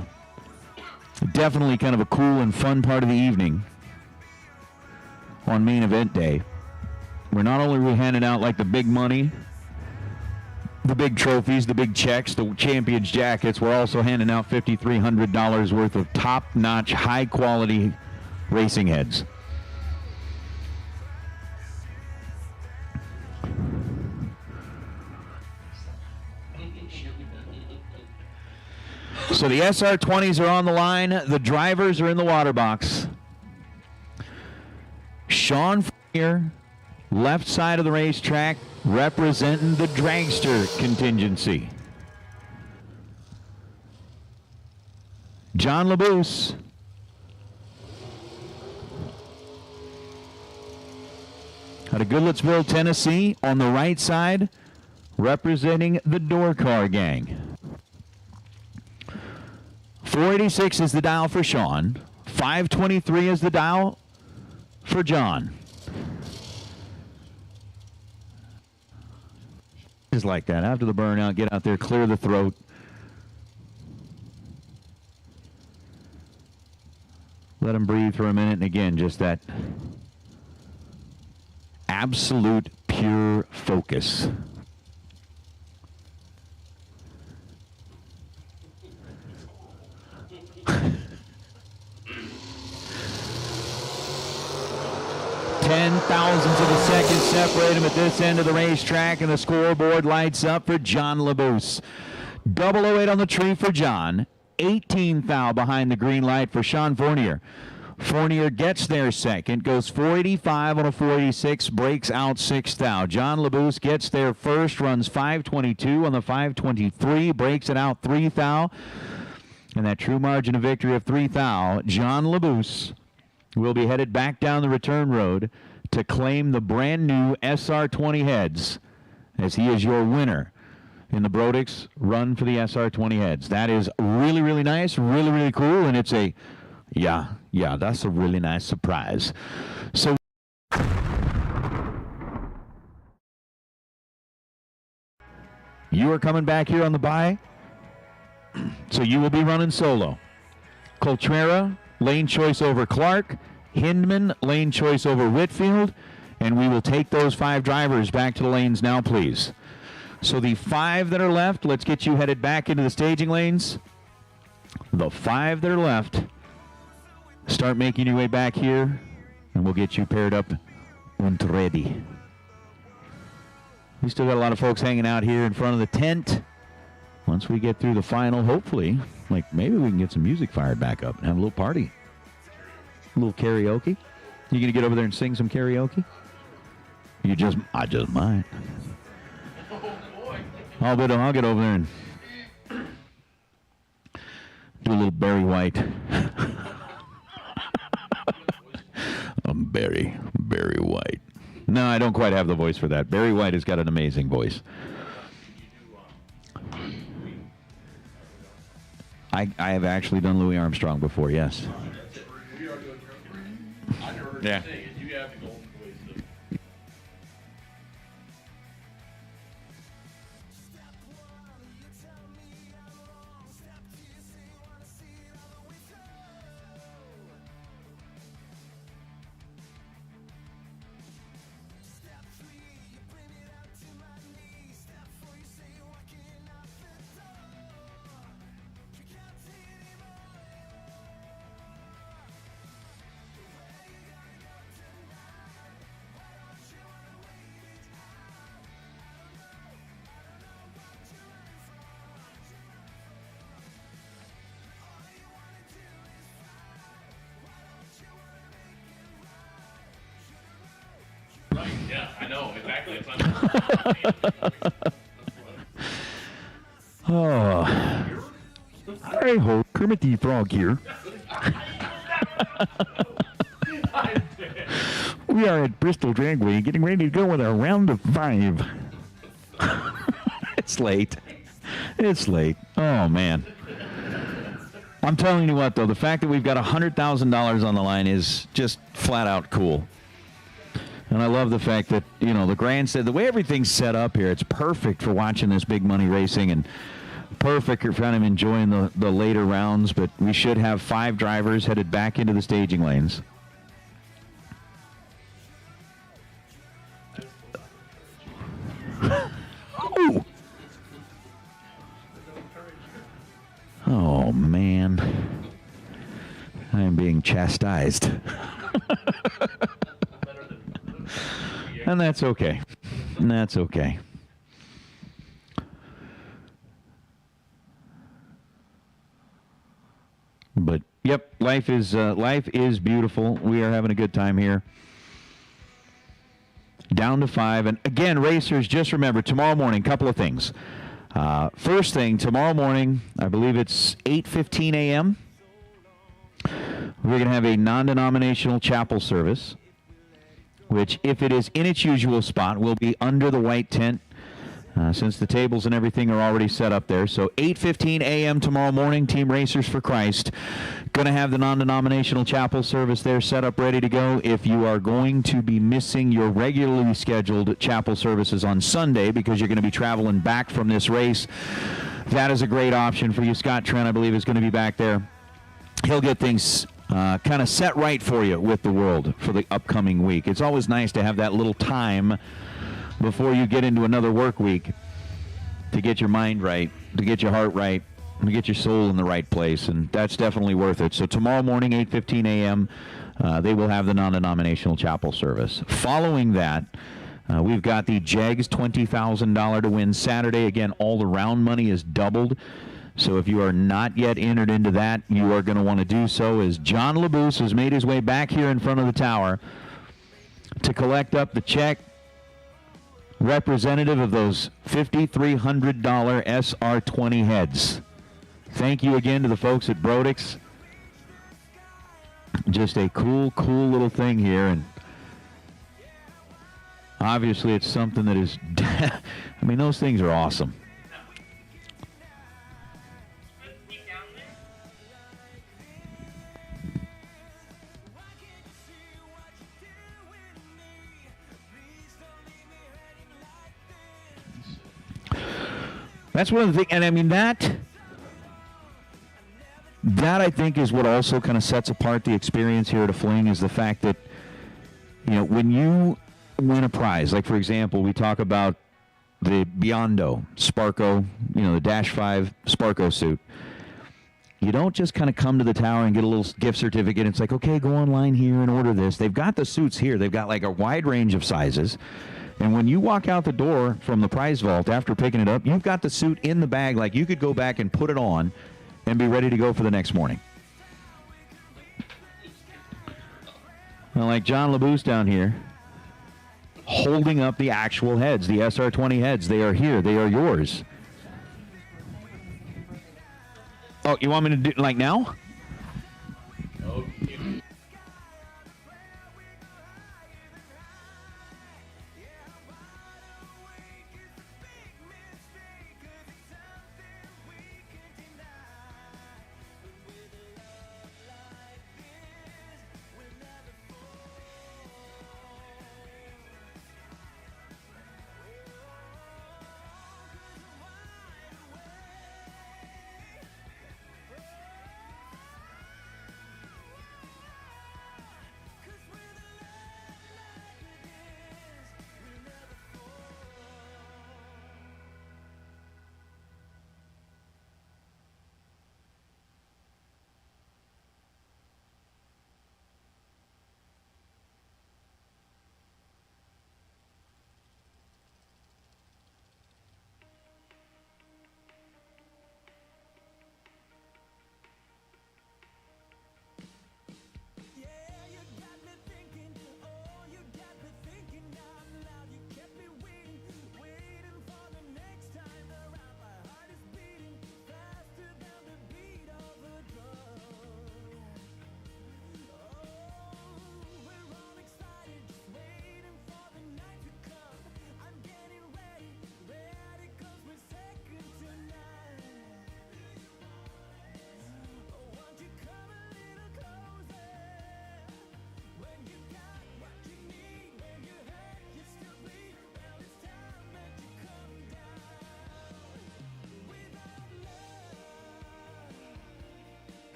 definitely kind of a cool and fun part of the evening on main event day. We're not only handing out like the big money, the big trophies, the big checks, the champions jackets, we're also handing out $5,300 worth of top-notch, high-quality racing heads. So the SR20s are on the line. The drivers are in the water box. Sean Fournier, left side of the racetrack, representing the dragster contingency. John LeBouse out of Goodlettsville, Tennessee, on the right side, representing the door car gang. 486 is the dial for Sean. 523 is the dial for John. Is like that. After the burnout, get out there, clear the throat. Let him breathe for a minute, and again, just that absolute pure focus. Ten thousandths of a second separate him at this end of the racetrack, and the scoreboard lights up for John LeBouse. 008 on the tree for John. 18 thou behind the green light for Sean Fournier. Fournier gets there second, goes 485 on a 486, breaks out 6 thou. John LeBouse gets there first, runs 522 on the 523, breaks it out 3 thou. And that true margin of victory of 3 thou, John LeBouse will be headed back down the return road to claim the brand new SR20 heads, as he is your winner in the Brodicks run for the SR20 heads. That is really, really nice, really, really cool, and it's a, yeah, that's a really nice surprise. So you are coming back here on the bye. So you will be running solo. Coltrera, lane choice over Clark. Hindman, lane choice over Whitfield. And we will take those 5 drivers back to the lanes now, please. So the 5 that are left, let's get you headed back into the staging lanes. The 5 that are left, start making your way back here, and we'll get you paired up and ready. We still got a lot of folks hanging out here in front of the tent. Once we get through the final, hopefully, like maybe we can get some music fired back up and have a little party. A little karaoke. You gonna get over there and sing some karaoke? I just might. I'll get over there and do a little Barry White. I'm Barry White. No, I don't quite have the voice for that. Barry White has got an amazing voice. I have actually done Louis Armstrong before, yes. Yeah. Right, yeah, I know, exactly. Oh. Hi ho, Kermit the Frog here. We are at Bristol Dragway getting ready to go with our round of 5. It's late. It's late. Oh, man. I'm telling you what, though, the fact that we've got $100,000 on the line is just flat out cool. And I love the fact that, you know, the grandstand, the way everything's set up here, it's perfect for watching this big money racing and perfect for kind of enjoying the later rounds. But we should have 5 drivers headed back into the staging lanes. Ooh. Oh, man. I am being chastised. And that's okay. That's okay. But yep, life is beautiful. We are having a good time here. Down to 5, and again, racers, just remember tomorrow morning. Couple of things. First thing, tomorrow morning, I believe it's 8:15 a.m. We're going to have a non-denominational chapel service, which, if it is in its usual spot, will be under the white tent, since the tables and everything are already set up there. So 8:15 a.m. tomorrow morning, Team Racers for Christ. Going to have the non-denominational chapel service there set up, ready to go. If you are going to be missing your regularly scheduled chapel services on Sunday because you're going to be traveling back from this race, that is a great option for you. Scott Trent, I believe, is going to be back there. He'll get things kind of set right for you with the world for the upcoming week. It's always nice to have that little time before you get into another work week to get your mind right, to get your heart right, to get your soul in the right place, and that's definitely worth it. So tomorrow morning, 8:15 a.m., they will have the non-denominational chapel service. Following that, we've got the JEGS $20,000 to win Saturday. Again, all the round money is doubled. So if you are not yet entered into that, you are going to want to do so, as John LaBouse has made his way back here in front of the tower to collect up the check representative of those $5,300 SR20 heads. Thank you again to the folks at Brodix. Just a cool little thing here, and obviously it's something that is, I mean, those things are awesome. That's one of the things, and I mean, that that I think is what also kind of sets apart the experience here at a Fling, is the fact that, when you win a prize, like for example, we talk about the Biondo Sparko, the Dash 5 Sparko suit. You don't just kind of come to the tower and get a little gift certificate. It's like, okay, go online here and order this. They've got the suits here. They've got like a wide range of sizes. And when you walk out the door from the prize vault after picking it up, you've got the suit in the bag. Like you could go back and put it on and be ready to go for the next morning. Well, like John LaBouse down here, holding up the actual heads, the SR20 heads. They are here. They are yours. Oh, you want me to do like now?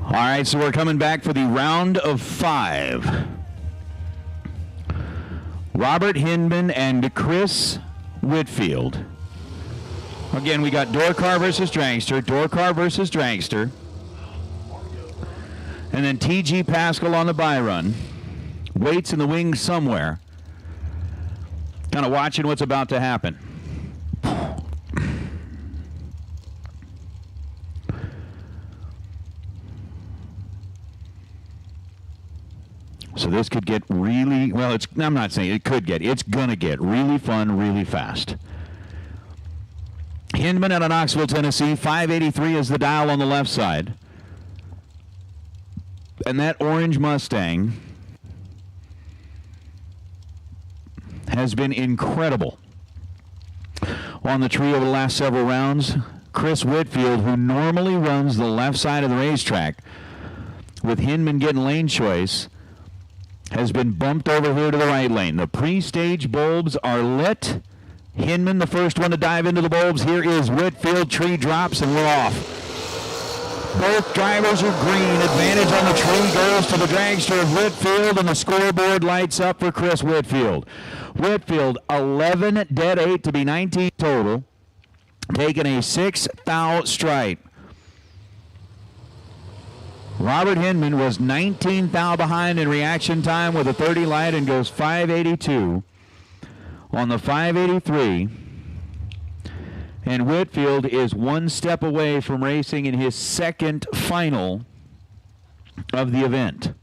All right, so we're coming back for the round of 5. Robert Hindman and Chris Whitfield. Again, we got Dorkar versus Dragster, Dorkar versus Dragster. And then T.G. Pascal on the bye run. Waits in the wings somewhere. Kind of watching what's about to happen. So this could get really, well, I'm not saying it could get, it's going to get really fun really fast. Hindman out of Knoxville, Tennessee. 583 is the dial on the left side. And that orange Mustang has been incredible on the tree over the last several rounds. Chris Whitfield, who normally runs the left side of the racetrack, with Hindman getting lane choice, has been bumped over here to the right lane. The pre-stage bulbs are lit. Hindman, the first one to dive into the bulbs. Here is Whitfield. Tree drops, and we're off. Both drivers are green. Advantage on the tree goes to the dragster of Whitfield, and the scoreboard lights up for Chris Whitfield. Whitfield, 11 dead 8 to be 19 total, taking a 6 foul stripe. Robert Hinman was 19th thou behind in reaction time with a 30 light and goes 582 on the 583. And Whitfield is one step away from racing in his second final of the event.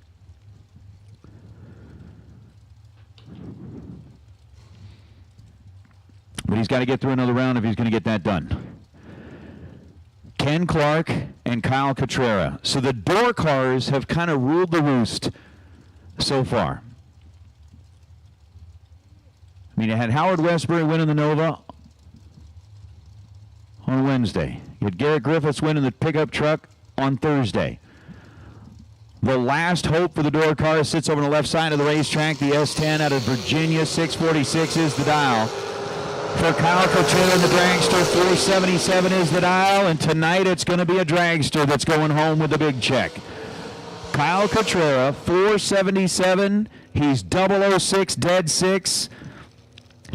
But he's got to get through another round if he's going to get that done. Ken Clark and Kyle Cotrera. So the door cars have kind of ruled the roost so far. I mean, it had Howard Westbury winning the Nova on Wednesday. You had Garrett Griffiths winning the pickup truck on Thursday. The last hope for the door car sits over on the left side of the racetrack. The S10 out of Virginia, 646 is the dial. For Kyle Cotrera and the dragster, 477 is the dial, and tonight it's going to be a dragster that's going home with the big check. Kyle Cotrera, 477. He's 006 dead 6,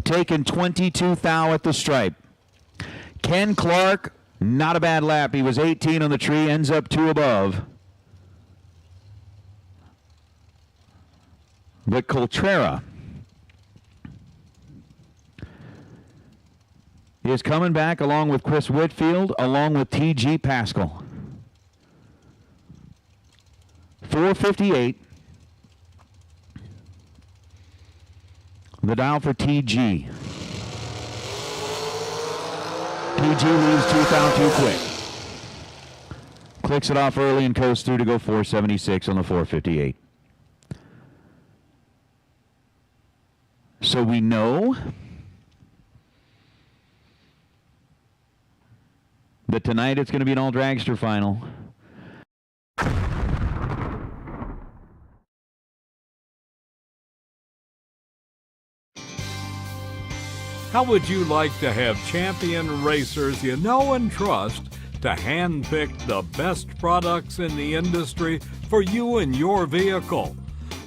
taking 22 thou at the stripe. Ken Clark, not a bad lap. He was 18 on the tree, ends up 2 above. But Cotrera is coming back along with Chris Whitfield, along with T.G. Pascal. 458. The dial for T.G. T.G. leaves 2 thou too quick. Clicks it off early and coasts through to go 476 on the 458. So we know that tonight it's going to be an all dragster final. How would you like to have champion racers you know and trust to handpick the best products in the industry for you and your vehicle?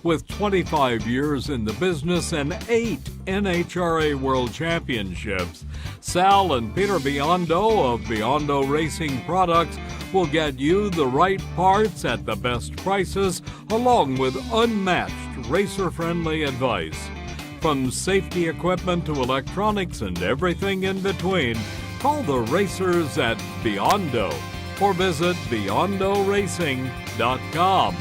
With 25 years in the business and 8 NHRA World Championships, Sal and Peter Biondo of Biondo Racing Products will get you the right parts at the best prices, along with unmatched racer-friendly advice. From safety equipment to electronics and everything in between, call the racers at Biondo or visit BiondoRacing.com.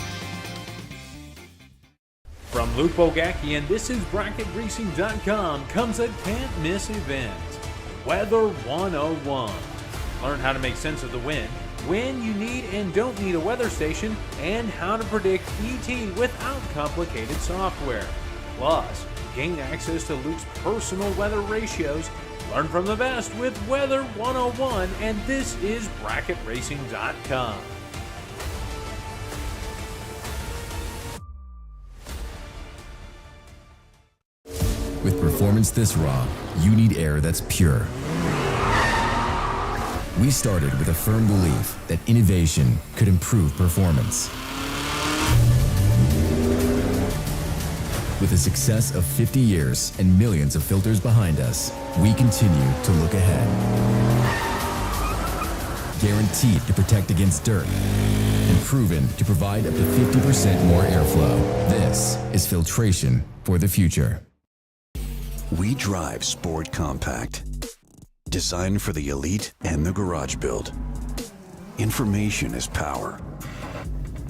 From Luke Bogacki, this is BracketRacing.com, comes a can't-miss event, Weather 101. Learn how to make sense of the wind, when you need and don't need a weather station, and how to predict ET without complicated software. Plus, gain access to Luke's personal weather ratios. Learn from the best with Weather 101, and this is BracketRacing.com. With performance this raw, you need air that's pure. We started with a firm belief that innovation could improve performance. With the success of 50 years and millions of filters behind us, we continue to look ahead. Guaranteed to protect against dirt and proven to provide up to 50% more airflow. This is filtration for the future. We drive Sport Compact, designed for the elite and the garage build. Information is power,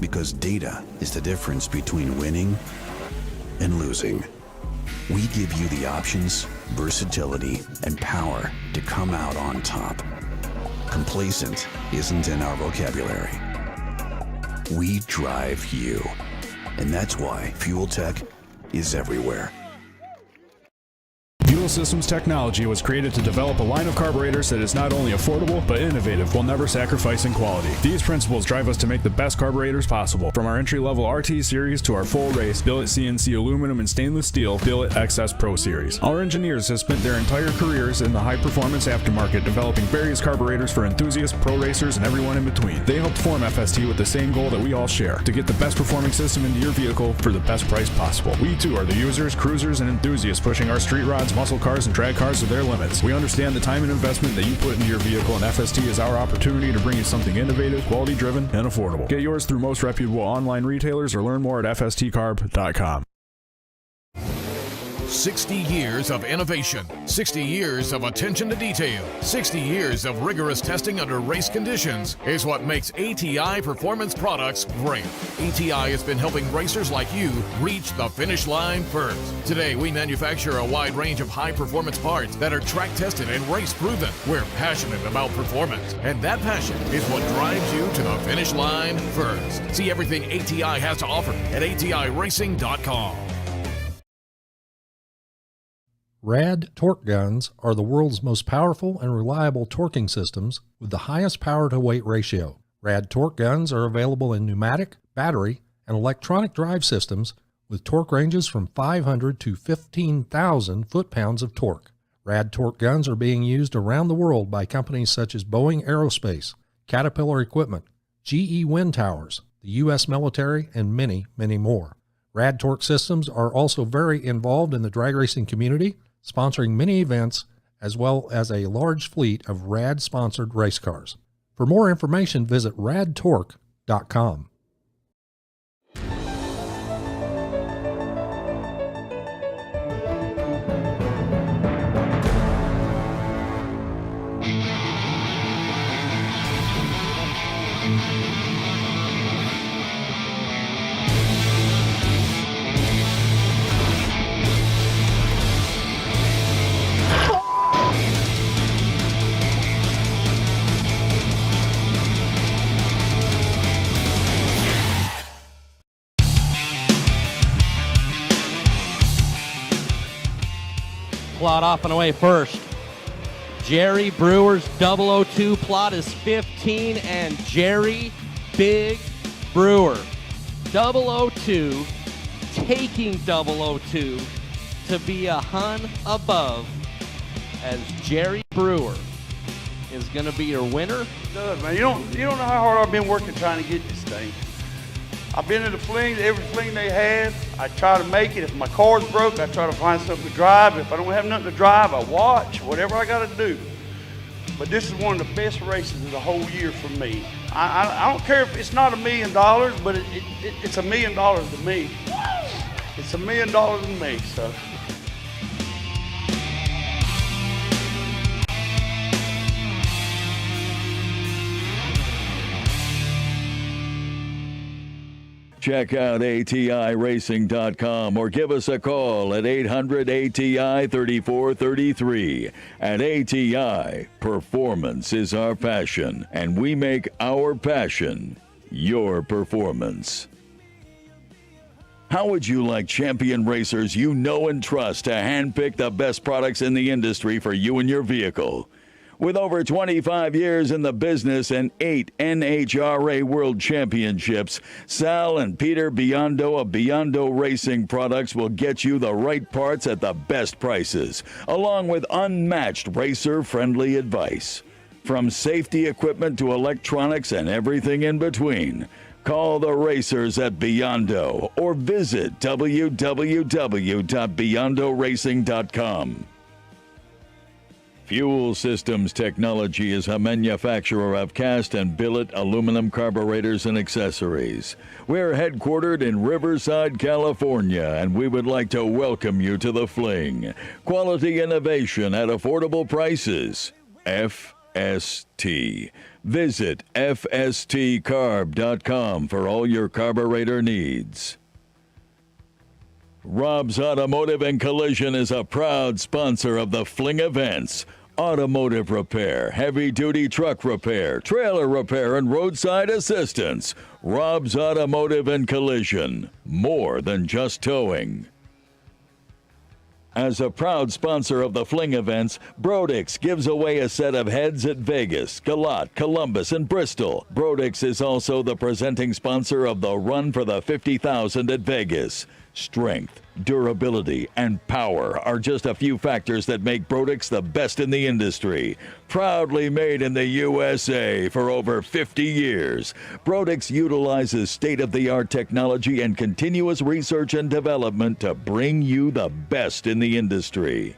because data is the difference between winning and losing. We give you the options, versatility, and power to come out on top. Complacent isn't in our vocabulary. We drive you, and that's why Fuel Tech is everywhere. Fuel Systems Technology was created to develop a line of carburetors that is not only affordable, but innovative while never sacrificing quality. These principles drive us to make the best carburetors possible. From our entry-level RT series to our full race billet CNC aluminum and stainless steel billet XS Pro series. Our engineers have spent their entire careers in the high-performance aftermarket developing various carburetors for enthusiasts, pro racers, and everyone in between. They helped form FST with the same goal that we all share, to get the best performing system into your vehicle for the best price possible. We too are the users, cruisers, and enthusiasts pushing our street rods, muscle muscle cars and drag cars to their limits. We understand the time and investment that you put into your vehicle, and FST is our opportunity to bring you something innovative, quality-driven, and affordable. Get yours through most reputable online retailers or learn more at fstcarb.com. 60 years of innovation, 60 years of attention to detail, 60 years of rigorous testing under race conditions is what makes ATI Performance Products great. ATI has been helping racers like you reach the finish line first. Today, we manufacture a wide range of high-performance parts that are track-tested and race-proven. We're passionate about performance, and that passion is what drives you to the finish line first. See everything ATI has to offer at ATIRacing.com. Rad torque guns are the world's most powerful and reliable torquing systems with the highest power-to-weight ratio. Rad torque guns are available in pneumatic, battery, and electronic drive systems with torque ranges from 500 to 15,000 foot-pounds of torque. Rad torque guns are being used around the world by companies such as Boeing Aerospace, Caterpillar Equipment, GE Wind Towers, the U.S. military, and many, many more. Rad torque systems are also very involved in the drag racing community, sponsoring many events, as well as a large fleet of RAD-sponsored race cars. For more information, visit radtorque.com. Plot off and away first. Jerry Brewer's 002 plot is 15, and Jerry Big Brewer 002 taking 002 to be a hun above, as Jerry Brewer is going to be your winner. Does, man. You don't know how hard I've been working trying to get this thing. I've been to the flings, every fling they had. I try to make it. If my car's broke, I try to find something to drive. If I don't have nothing to drive, I watch, whatever I got to do. But this is one of the best races of the whole year for me. I don't care if it's not $1 million, but it's $1 million to me. It's $1 million to me, so. Check out ATIRacing.com or give us a call at 800-ATI-3433. At ATI, performance is our passion, and we make our passion your performance. How would you like champion racers you know and trust to handpick the best products in the industry for you and your vehicle? With over 25 years in the business and 8 NHRA World Championships, Sal and Peter Biondo of Biondo Racing Products will get you the right parts at the best prices, along with unmatched racer-friendly advice. From safety equipment to electronics and everything in between, call the racers at Biondo or visit www.beyondoracing.com. Fuel Systems Technology is a manufacturer of cast and billet aluminum carburetors and accessories. We're headquartered in Riverside, California, and we would like to welcome you to the Fling. Quality innovation at affordable prices. FST. Visit fstcarb.com for all your carburetor needs. Rob's Automotive and Collision is a proud sponsor of the Fling events. Automotive repair, heavy-duty truck repair, trailer repair, and roadside assistance. Rob's Automotive and Collision. More than just towing. As a proud sponsor of the Fling events, Brodix gives away a set of heads at Vegas, Galat, Columbus, and Bristol. Brodix is also the presenting sponsor of the Run for the 50,000 at Vegas. Strength, durability, and power are just a few factors that make Brodix the best in the industry. Proudly made in the USA for over 50 years, Brodix utilizes state-of-the-art technology and continuous research and development to bring you the best in the industry.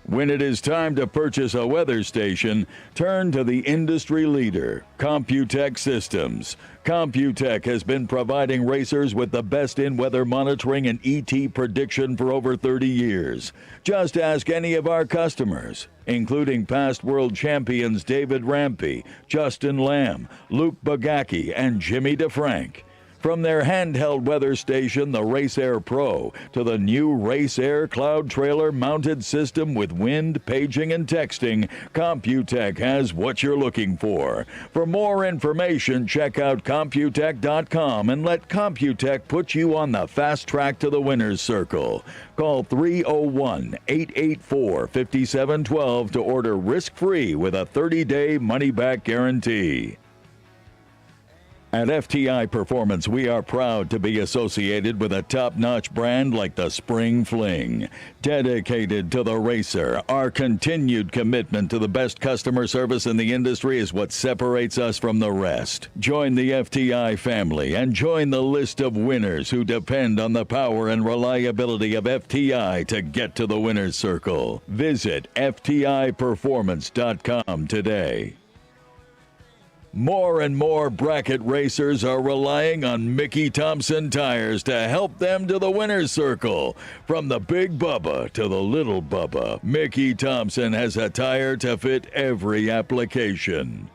When it is time to purchase a weather station, turn to the industry leader, Computech Systems. Computech has been providing racers with the best in-weather monitoring and ET prediction for over 30 years. Just ask any of our customers, including past world champions David Rampey, Justin Lamb, Luke Bagacki, and Jimmy DeFrank. From their handheld weather station, the Race Air Pro, to the new Race Air Cloud Trailer mounted system with wind, paging, and texting, Computech has what you're looking for. For more information, check out Computech.com and let Computech put you on the fast track to the winner's circle. Call 301-884-5712 to order risk-free with a 30-day money-back guarantee. At FTI Performance, we are proud to be associated with a top-notch brand like the Spring Fling. Dedicated to the racer, our continued commitment to the best customer service in the industry is what separates us from the rest. Join the FTI family and join the list of winners who depend on the power and reliability of FTI to get to the winner's circle. Visit FTIperformance.com today. More and more bracket racers are relying on Mickey Thompson tires to help them to the winner's circle. From the Big Bubba to the Little Bubba, Mickey Thompson has a tire to fit every application.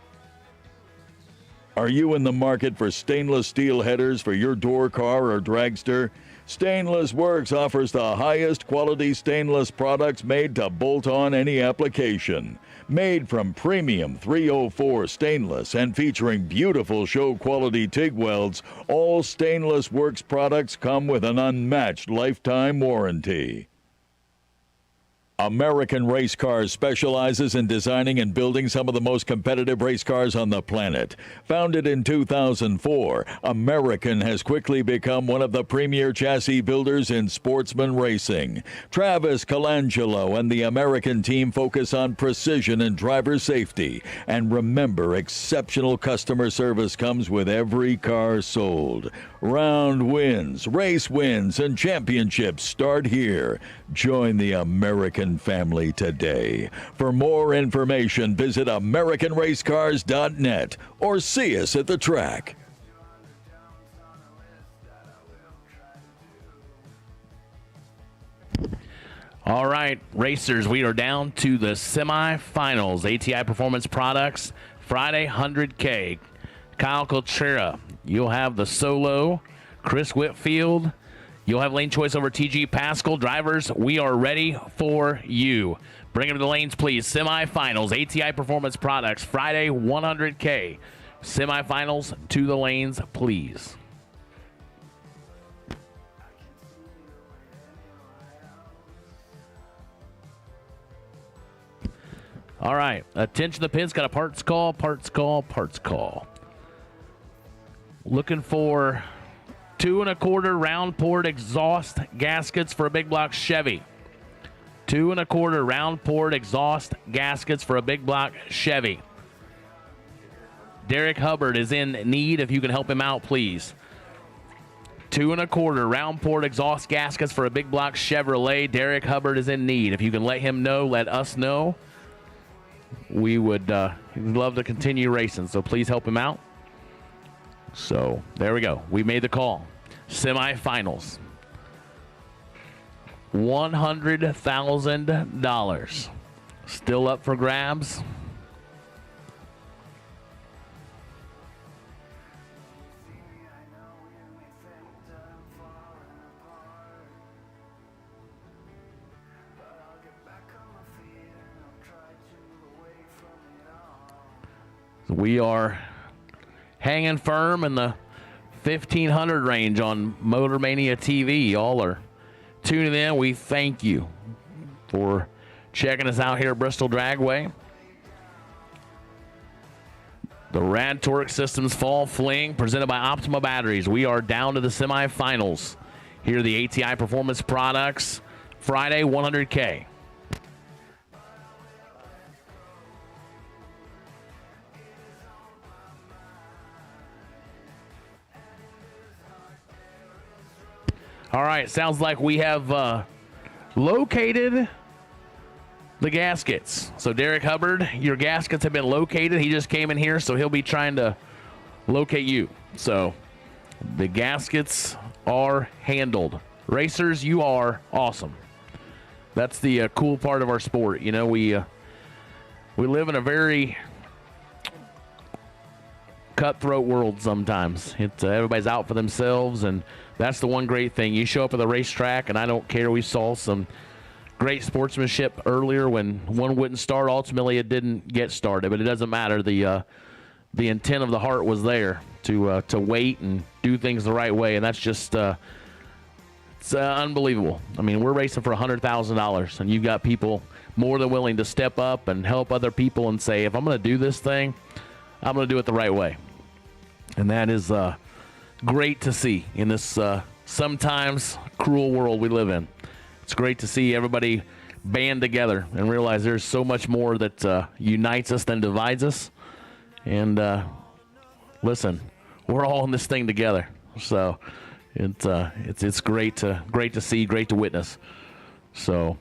Are you in the market for stainless steel headers for your door car or dragster? Stainless Works offers the highest quality stainless products made to bolt on any application. Made from premium 304 stainless and featuring beautiful show quality TIG welds, all Stainless Works products come with an unmatched lifetime warranty. American Race Cars specializes in designing and building some of the most competitive race cars on the planet. Founded in 2004, American has quickly become one of the premier chassis builders in sportsman racing. Travis Colangelo and the American team focus on precision and driver safety. And remember, exceptional customer service comes with every car sold. Round wins, race wins, and championships start here. Join the American family today. For more information, visit AmericanRaceCars.net or see us at the track. All right, racers, we are down to the semifinals. ATI Performance Products, Friday 100K. Kyle Colchera, you'll have the solo. Chris Whitfield, you'll have lane choice over TG Pascal. Drivers, we are ready for you. Bring them to the lanes, please. Semifinals, ATI Performance Products, Friday 100K. Semifinals to the lanes, please. All right, attention the pins, got a parts call. Looking for 2 1/4 round poured exhaust gaskets for a big block Chevy. 2 1/4 round poured exhaust gaskets for a big block Chevy. Derek Hubbard is in need. If you can help him out, please. 2 1/4 round poured exhaust gaskets for a big block Chevrolet. Derek Hubbard is in need. If you can let him know, let us know. We would love to continue racing, so please help him out. So there we go. We made the call. Semifinals. $100,000 still up for grabs. We are hanging firm in the 1,500 range on Motor Mania TV. Y'all are tuning in. We thank you for checking us out here at Bristol Dragway. The Rad Torque Systems Fall Fling presented by Optima Batteries. We are down to the semifinals. Here are the ATI Performance Products. Friday 100K. All right, sounds like we have located the gaskets. So Derek Hubbard, your gaskets have been located. He just came in here, so he'll be trying to locate you. So the gaskets are handled. Racers, you are awesome. That's the cool part of our sport. You know, we live in a very cutthroat world sometimes. Everybody's out for themselves, and that's the one great thing. You show up at the racetrack, and I don't care. We saw some great sportsmanship earlier when one wouldn't start. Ultimately, it didn't get started, but it doesn't matter. The intent of the heart was there to wait and do things the right way, and that's just it's unbelievable. I mean, we're racing for $100,000, and you've got people more than willing to step up and help other people and say, if I'm going to do this thing, I'm going to do it the right way. And that is great to see in this sometimes cruel world we live in. It's great to see everybody band together and realize there's so much more that unites us than divides us. And listen, we're all in this thing together. So it's great to see, great to witness. So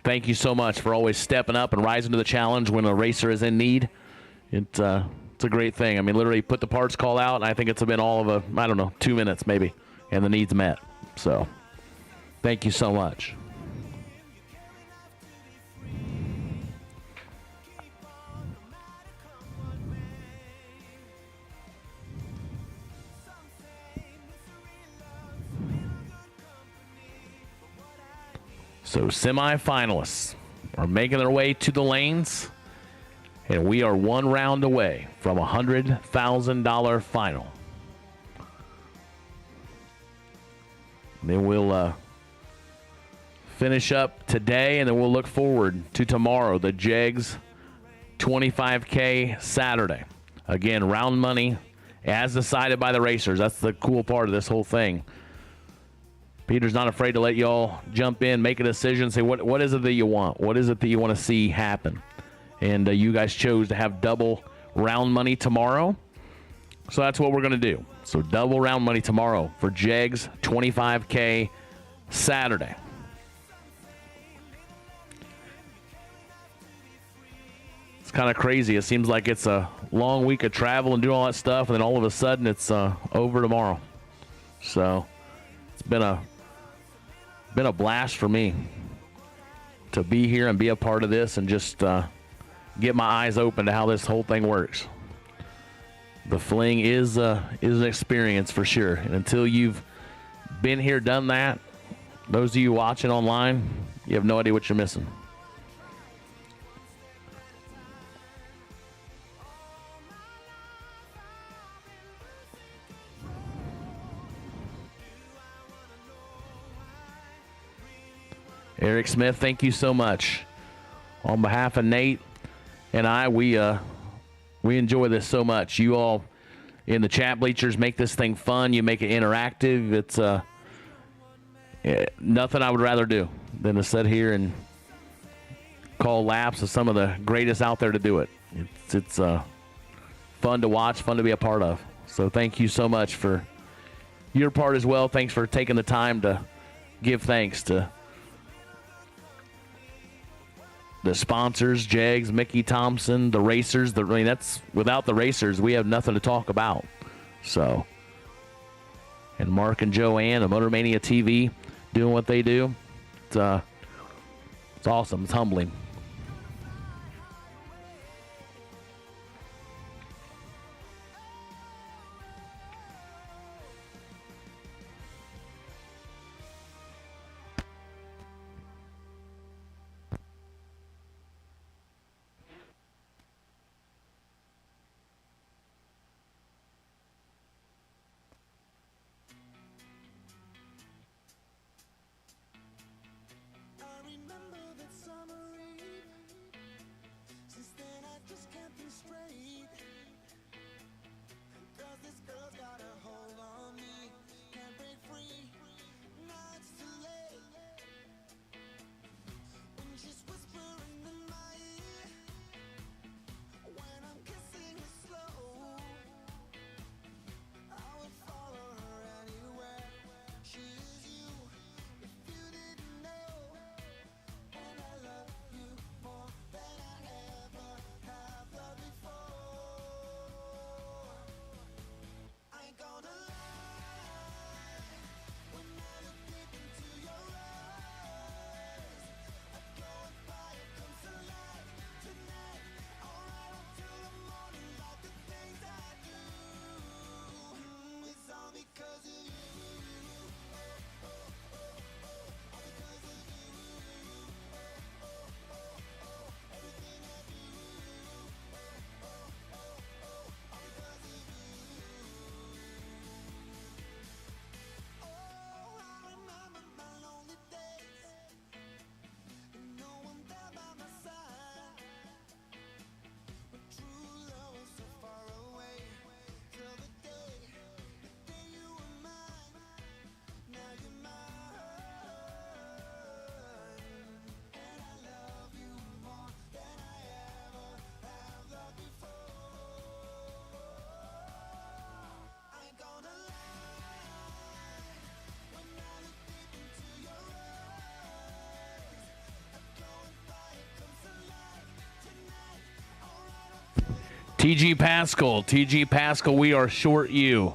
thank you so much for always stepping up and rising to the challenge when a racer is in need. It's a great thing. I mean, literally put the parts call out, and I think it's been all of 2 minutes maybe, and the need's met. So thank you so much. So semifinalists are making their way to the lanes, and we are one round away from a $100,000 final. Then we'll finish up today, and then we'll look forward to tomorrow, the JEGS 25K Saturday. Again, round money as decided by the racers. That's the cool part of this whole thing. Peter's not afraid to let y'all jump in, make a decision, say what is it that you want? What is it that you want to see happen? And you guys chose to have double round money tomorrow. So that's what we're going to do. So double round money tomorrow for JEGS 25K Saturday. It's kind of crazy. It seems like it's a long week of travel and doing all that stuff, and then all of a sudden it's over tomorrow. So it's been a blast for me to be here and be a part of this and just get my eyes open to how this whole thing works. The fling is an experience for sure, and until you've been here, done that, those of you watching online, you have no idea what you're missing. Eric Smith, thank you so much. On behalf of Nate and I, we enjoy this so much. You all in the chat bleachers make this thing fun. You make it interactive. It's nothing I would rather do than to sit here and call laps of some of the greatest out there to do it. It's fun to watch, fun to be a part of. So thank you so much for your part as well. Thanks for taking the time to give thanks to the sponsors, JEGS, Mickey Thompson, the racers. That's without the racers, we have nothing to talk about. So, and Mark and Joanne of Motor Mania TV doing what they do. It's awesome. It's humbling. TG Pascal, we are short you.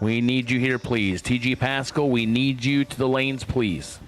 We need you here, please. TG Pascal, we need you to the lanes, please.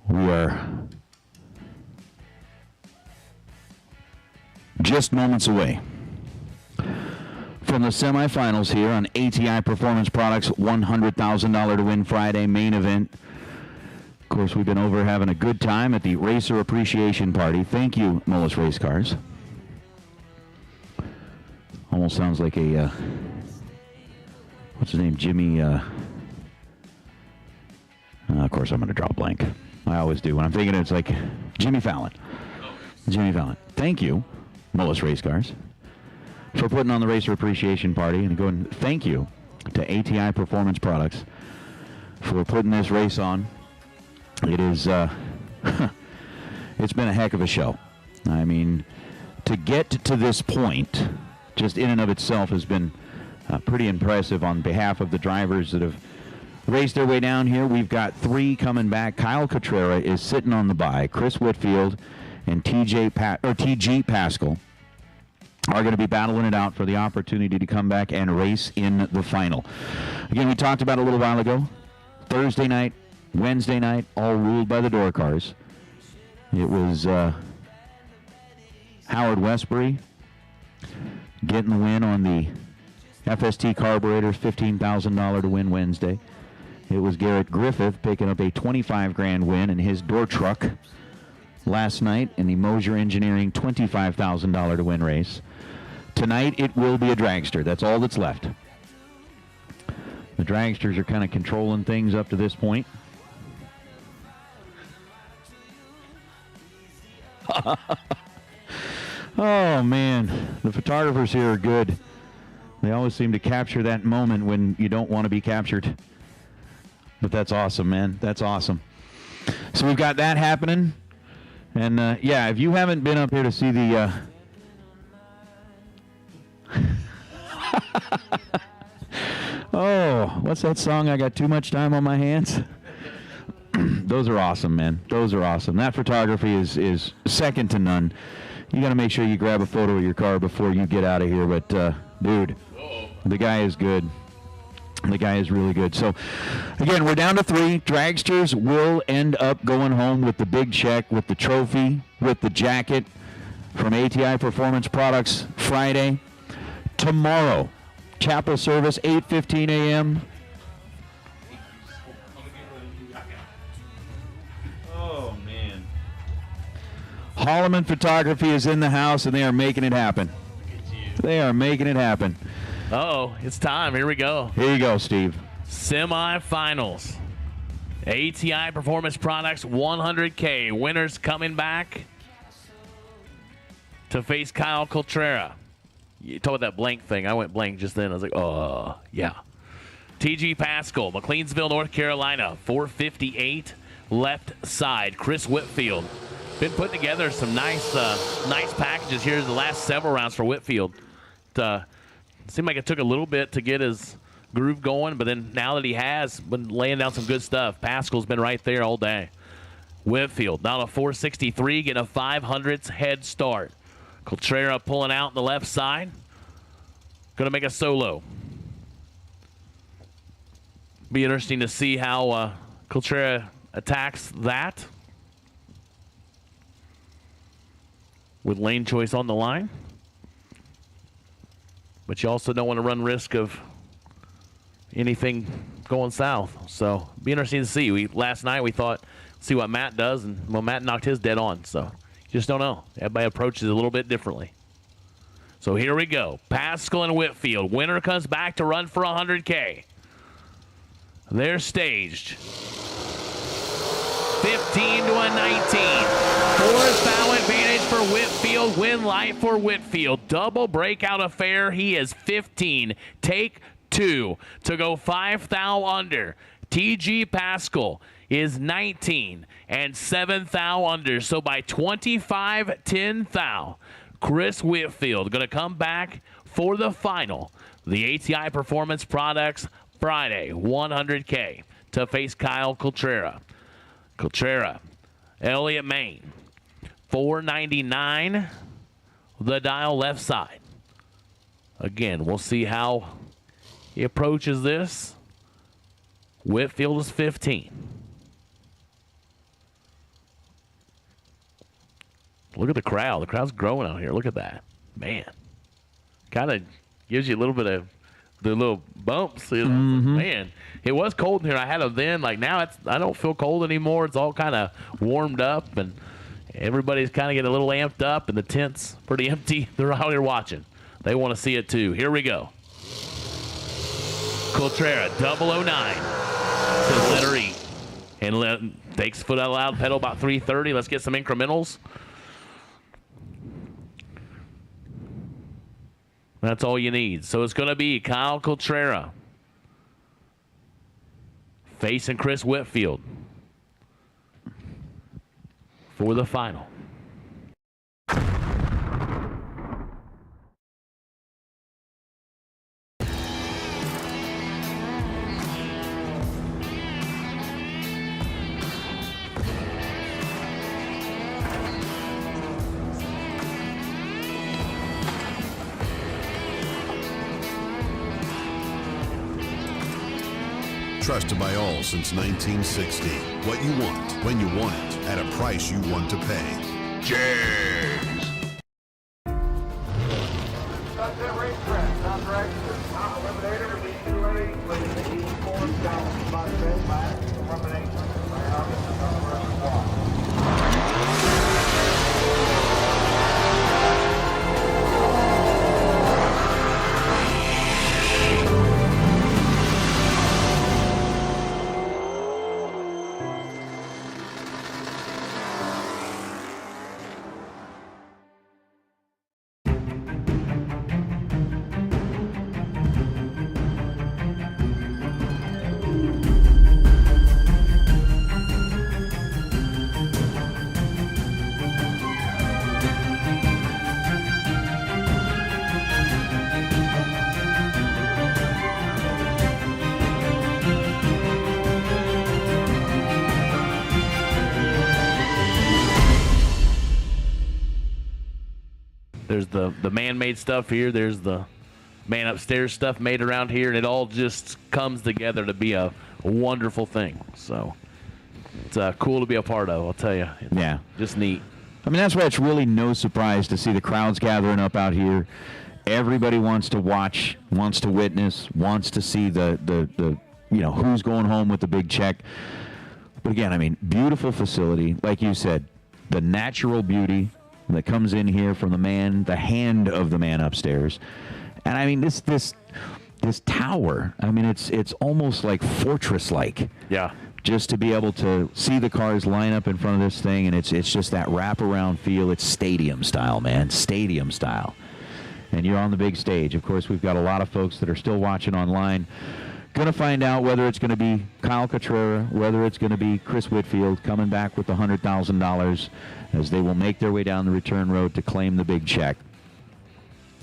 We are just moments away from the semifinals here on ATI Performance Products $100,000 to win Friday main event. Of course, we've been over having a good time at the Racer Appreciation Party. Thank you, Mullis Race Cars. Almost sounds like a, what's his name, Jimmy, of course, I'm going to draw a blank. I always do. When I'm thinking it's like Jimmy Fallon. Jimmy Fallon. Thank you, Mullis Race Cars, for putting on the Racer Appreciation Party. And go and thank you to ATI Performance Products for putting this race on. It is, it's been a heck of a show. I mean, to get to this point, just in and of itself, has been pretty impressive on behalf of the drivers that have raced their way down here. We've got three coming back. Kyle Cotrera is sitting on the bye. Chris Whitfield and TG Pascal are going to be battling it out for the opportunity to come back and race in the final. Again, we talked about a little while ago, Thursday night, Wednesday night, all ruled by the door cars. It was Howard Westbury getting the win on the FST carburetors, $15,000 to win Wednesday. It was Garrett Griffith picking up a $25,000 win in his door truck last night in the Mosier Engineering $25,000 to win race. Tonight it will be a dragster. That's all that's left. The dragsters are kind of controlling things up to this point. Oh, man. The photographers here are good. They always seem to capture that moment when you don't want to be captured. But that's awesome, man. That's awesome. So we've got that happening. And, yeah, if you haven't been up here to see the... Oh, what's that song? I got too much time on my hands. Those are awesome, man. Those are awesome. That photography is second to none. You got to make sure you grab a photo of your car before you get out of here. But, dude, the guy is good. The guy is really good. So, again, we're down to 3. Dragsters will end up going home with the big check, with the trophy, with the jacket from ATI Performance Products Friday. Tomorrow, chapel service, 8:15 a.m. Oh, man. Holloman Photography is in the house, and they are making it happen. They are making it happen. Uh-oh, it's time. Here we go. Here you go, Steve. Semifinals. ATI Performance Products 100K. Winners coming back to face Kyle Coltrera. You told that blank thing. I went blank just then. I was like, oh, yeah. TG Pascal, McLeansville, North Carolina, 458 left side. Chris Whitfield. Been putting together some nice packages here the last several rounds for Whitfield. Seemed like it took a little bit to get his groove going, but then now that he has been laying down some good stuff, Pascal's been right there all day. Whitfield down to 463, getting a 500th head start. Coltrera pulling out on the left side. Going to make a solo. Be interesting to see how Coltrera attacks that. With lane choice on the line. But you also don't want to run risk of anything going south. So, be interesting to see. Last night we thought, see what Matt does, and well, Matt knocked his dead on. So, you just don't know. Everybody approaches it a little bit differently. So, here we go. Pascal and Whitfield. Winner comes back to run for 100K. They're staged. 15 to a 19. Fourth foul advantage for Whitfield. Win light for Whitfield. Double breakout affair. He is 15. Take 2 to go 5 thou under. TG Pascal is 19 and 7 thou under. So by 25, 10 thou. Chris Whitfield going to come back for the final. The ATI Performance Products Friday 100K to face Kyle Coltrera. Coltrera, Elliott Main, 499, the dial left side. Again, we'll see how he approaches this. Whitfield is 15. Look at the crowd. The crowd's growing out here. Look at that. Man. Kind of gives you a little bit of the little bumps. Man, it was cold in here. I had them then. Like now, I don't feel cold anymore. It's all kind of warmed up, and everybody's kind of getting a little amped up, and the tent's pretty empty. They're out here watching. They want to see it too. Here we go. Coltrera, 009 to letter E. And takes foot out loud, pedal about 330. Let's get some incrementals. That's all you need. So it's going to be Kyle Coltrera facing Chris Whitfield for the final. Trusted by all since 1960. What you want, when you want it, at a price you want to pay. Jags. There's the man-made stuff here. There's the man upstairs stuff made around here, and it all just comes together to be a wonderful thing. So it's cool to be a part of, I'll tell you. It's just neat. I mean, that's why it's really no surprise to see the crowds gathering up out here. Everybody wants to watch, wants to witness, wants to see the who's going home with the big check. But again, I mean, beautiful facility. Like you said, the natural beauty that comes in here from the hand of the man upstairs. And I mean, this tower, I mean, it's almost like fortress-like. Yeah. Just to be able to see the cars line up in front of this thing, and it's just that wraparound feel. It's stadium style, man, stadium style. And you're on the big stage. Of course, we've got a lot of folks that are still watching online. Going to find out whether it's going to be Kyle Cotrera, whether it's going to be Chris Whitfield coming back with the $100,000 as they will make their way down the return road to claim the big check.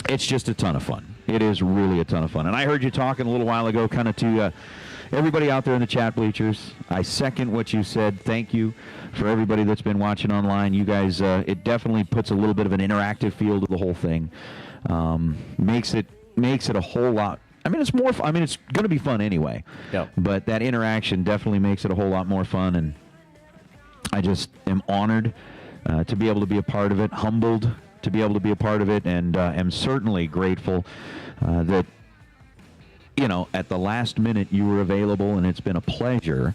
It's just a ton of fun. It is really a ton of fun. And I heard you talking a little while ago kind of to everybody out there in the chat bleachers. I second what you said. Thank you for everybody that's been watching online. You guys, it definitely puts a little bit of an interactive feel to the whole thing. Makes it a whole lot. I mean, it's more fun. I mean, it's going to be fun anyway. Yeah. But that interaction definitely makes it a whole lot more fun. And I just am honored to be able to be a part of it, humbled to be able to be a part of it, and am certainly grateful that, at the last minute you were available, and it's been a pleasure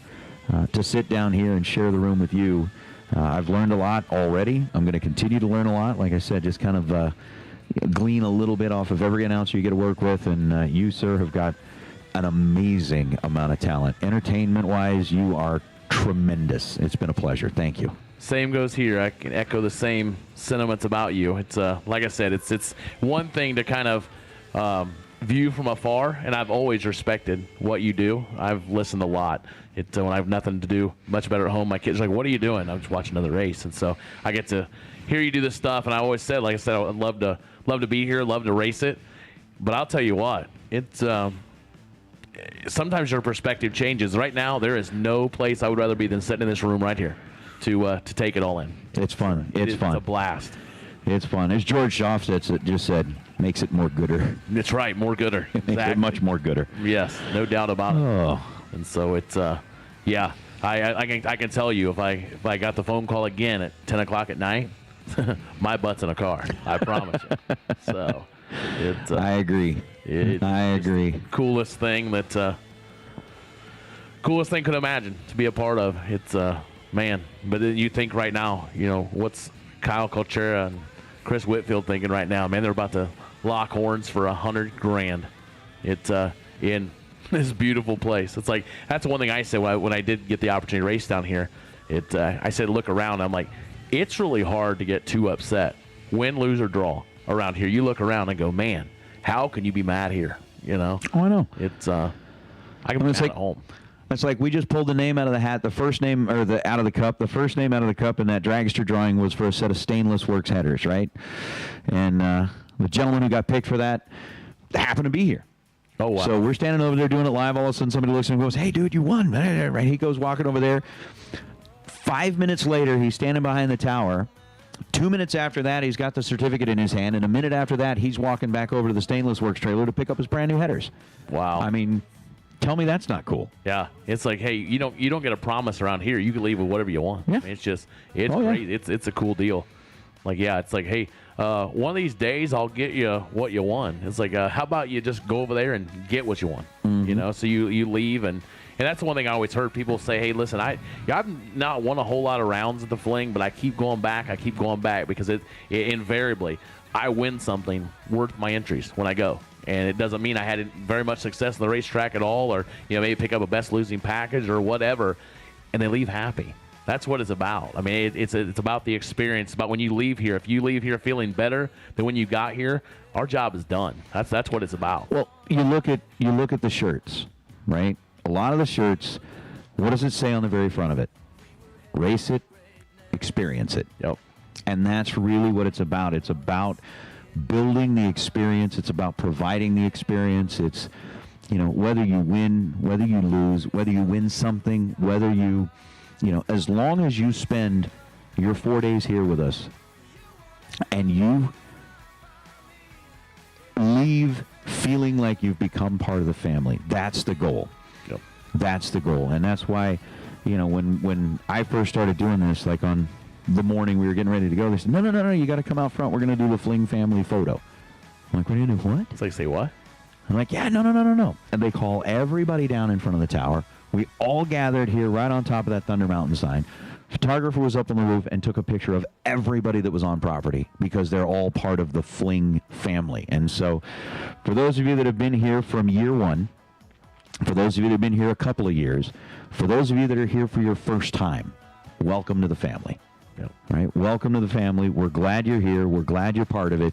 to sit down here and share the room with you. I've learned a lot already. I'm going to continue to learn a lot. Like I said, just kind of glean a little bit off of every announcer you get to work with, and you, sir, have got an amazing amount of talent. Entertainment-wise, you are tremendous. It's been a pleasure. Thank you. Same goes here. I can echo the same sentiments about you. It's like I said, it's one thing to kind of view from afar, and I've always respected what you do. I've listened a lot. When I have nothing to do, much better at home, my kids are like, "What are you doing?" I'm just watching another race, and so I get to hear you do this stuff. And I always said, like I said, I'd love to be here, love to race it. But I'll tell you what, it's sometimes your perspective changes. Right now, there is no place I would rather be than sitting in this room right here to take it all in. It's fun. It's fun. It's a blast. It's fun. As George Schaaf just said, makes it more gooder. That's right, more gooder. Makes it much more gooder. Yes, no doubt about it. And so it's yeah. I can tell you if I got the phone call again at 10 o'clock at night, my butt's in a car. I promise you. So it's I agree. I agree. Coolest thing could imagine to be a part of. It's man, but then you think right now, what's Kyle Cotrera and Chris Whitfield thinking right now? Man, they're about to lock horns for $100,000. It's in this beautiful place. It's like, that's one thing I said when I did get the opportunity to race down here. I said, look around. I'm like, it's really hard to get too upset, win, lose, or draw around here. You look around and go, man, how can you be mad here? Oh, I know. It's I can be mad at home. It's like we just pulled the name out of the hat. The first name, or out of the cup. The first name out of the cup in that dragster drawing was for a set of Stainless Works headers, right? And the gentleman who got picked for that happened to be here. Oh, wow. So we're standing over there doing it live. All of a sudden, somebody looks and goes, "Hey, dude, you won!" Right? He goes walking over there. 5 minutes later, he's standing behind the tower. 2 minutes after that, he's got the certificate in his hand, and a minute after that, he's walking back over to the Stainless Works trailer to pick up his brand new headers. Wow. I mean, tell me that's not cool. Yeah, it's like, hey, you don't get a promise around here. You can leave with whatever you want. Yeah. I mean, it's great. Yeah. It's a cool deal. Like, yeah, it's like, hey, one of these days I'll get you what you won. It's like, how about you just go over there and get what you want? Mm-hmm. So you leave, and that's the one thing I always heard people say, hey, listen, I've not won a whole lot of rounds at the Fling, but I keep going back because it invariably I win something worth my entries when I go. And it doesn't mean I had very much success in the racetrack at all, or maybe pick up a best losing package or whatever, and they leave happy. That's what it's about. I mean, it's about the experience. About when you leave here. If you leave here feeling better than when you got here, our job is done. That's what it's about. Well, you look at the shirts, right? A lot of the shirts, what does it say on the very front of it? Race it, experience it. Yep. And that's really what it's about. It's about building the experience. It's about providing the experience. It's, whether you win, whether you lose, whether you win something, whether you, as long as you spend your 4 days here with us and you leave feeling like you've become part of the family. That's the goal. Yep. That's the goal. And that's why, when I first started doing this, like on the morning we were getting ready to go, they said, no, you got to come out front. We're going to do the Fling family photo. I'm like, what are you doing? What? It's like, say what? I'm like, yeah, no. And they call everybody down in front of the tower. We all gathered here right on top of that Thunder Mountain sign. Photographer was up on the roof and took a picture of everybody that was on property because they're all part of the Fling family. And so for those of you that have been here from year one, for those of you that have been here a couple of years, for those of you that are here for your first time, welcome to the family. Yep. Right? Welcome to the family. We're glad you're here. We're glad you're part of it.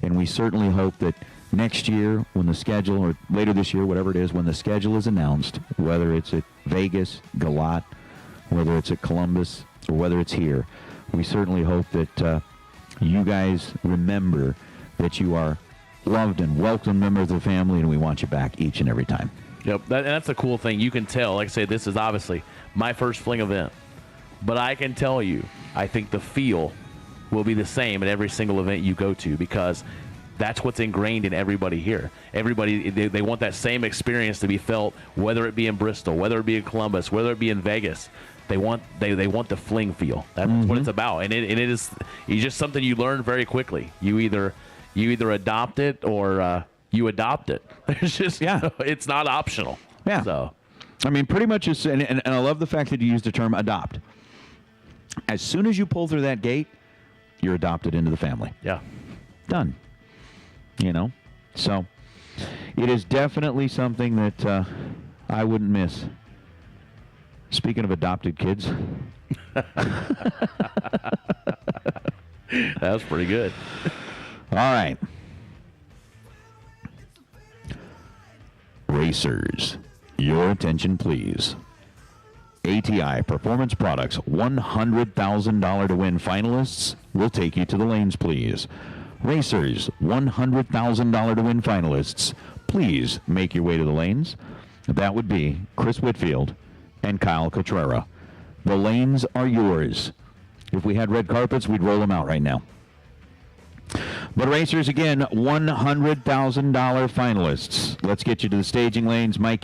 And we certainly hope that next year when the schedule, or later this year, whatever it is, when the schedule is announced, whether it's at Vegas, Galat, whether it's at Columbus, or whether it's here, we certainly hope that you guys remember that you are loved and welcome members of the family, and we want you back each and every time. Yep, that's a cool thing. You can tell, like I say, this is obviously my first Fling event. But I can tell you, I think the feel will be the same at every single event you go to because that's what's ingrained in everybody here. Everybody, they want that same experience to be felt, whether it be in Bristol, whether it be in Columbus, whether it be in Vegas. They want the Fling feel. That's what it's about, and it is. It's just something you learn very quickly. You either adopt it or you adopt it. It's just it's not optional. Yeah. So, I mean, pretty much, and I love the fact that you used the term adopt. As soon as you pull through that gate, you're adopted into the family. Yeah. Done. So it is definitely something that I wouldn't miss. Speaking of adopted kids. That was pretty good. All right. Racers, your attention, please. ATI Performance Products $100,000 to win finalists will take you to the lanes, please. Racers, $100,000 to win finalists, please make your way to the lanes. That would be Chris Whitfield and Kyle Cotrera. The lanes are yours. If we had red carpets, we'd roll them out right now. But racers, again, $100,000 finalists. Let's get you to the staging lanes. Mike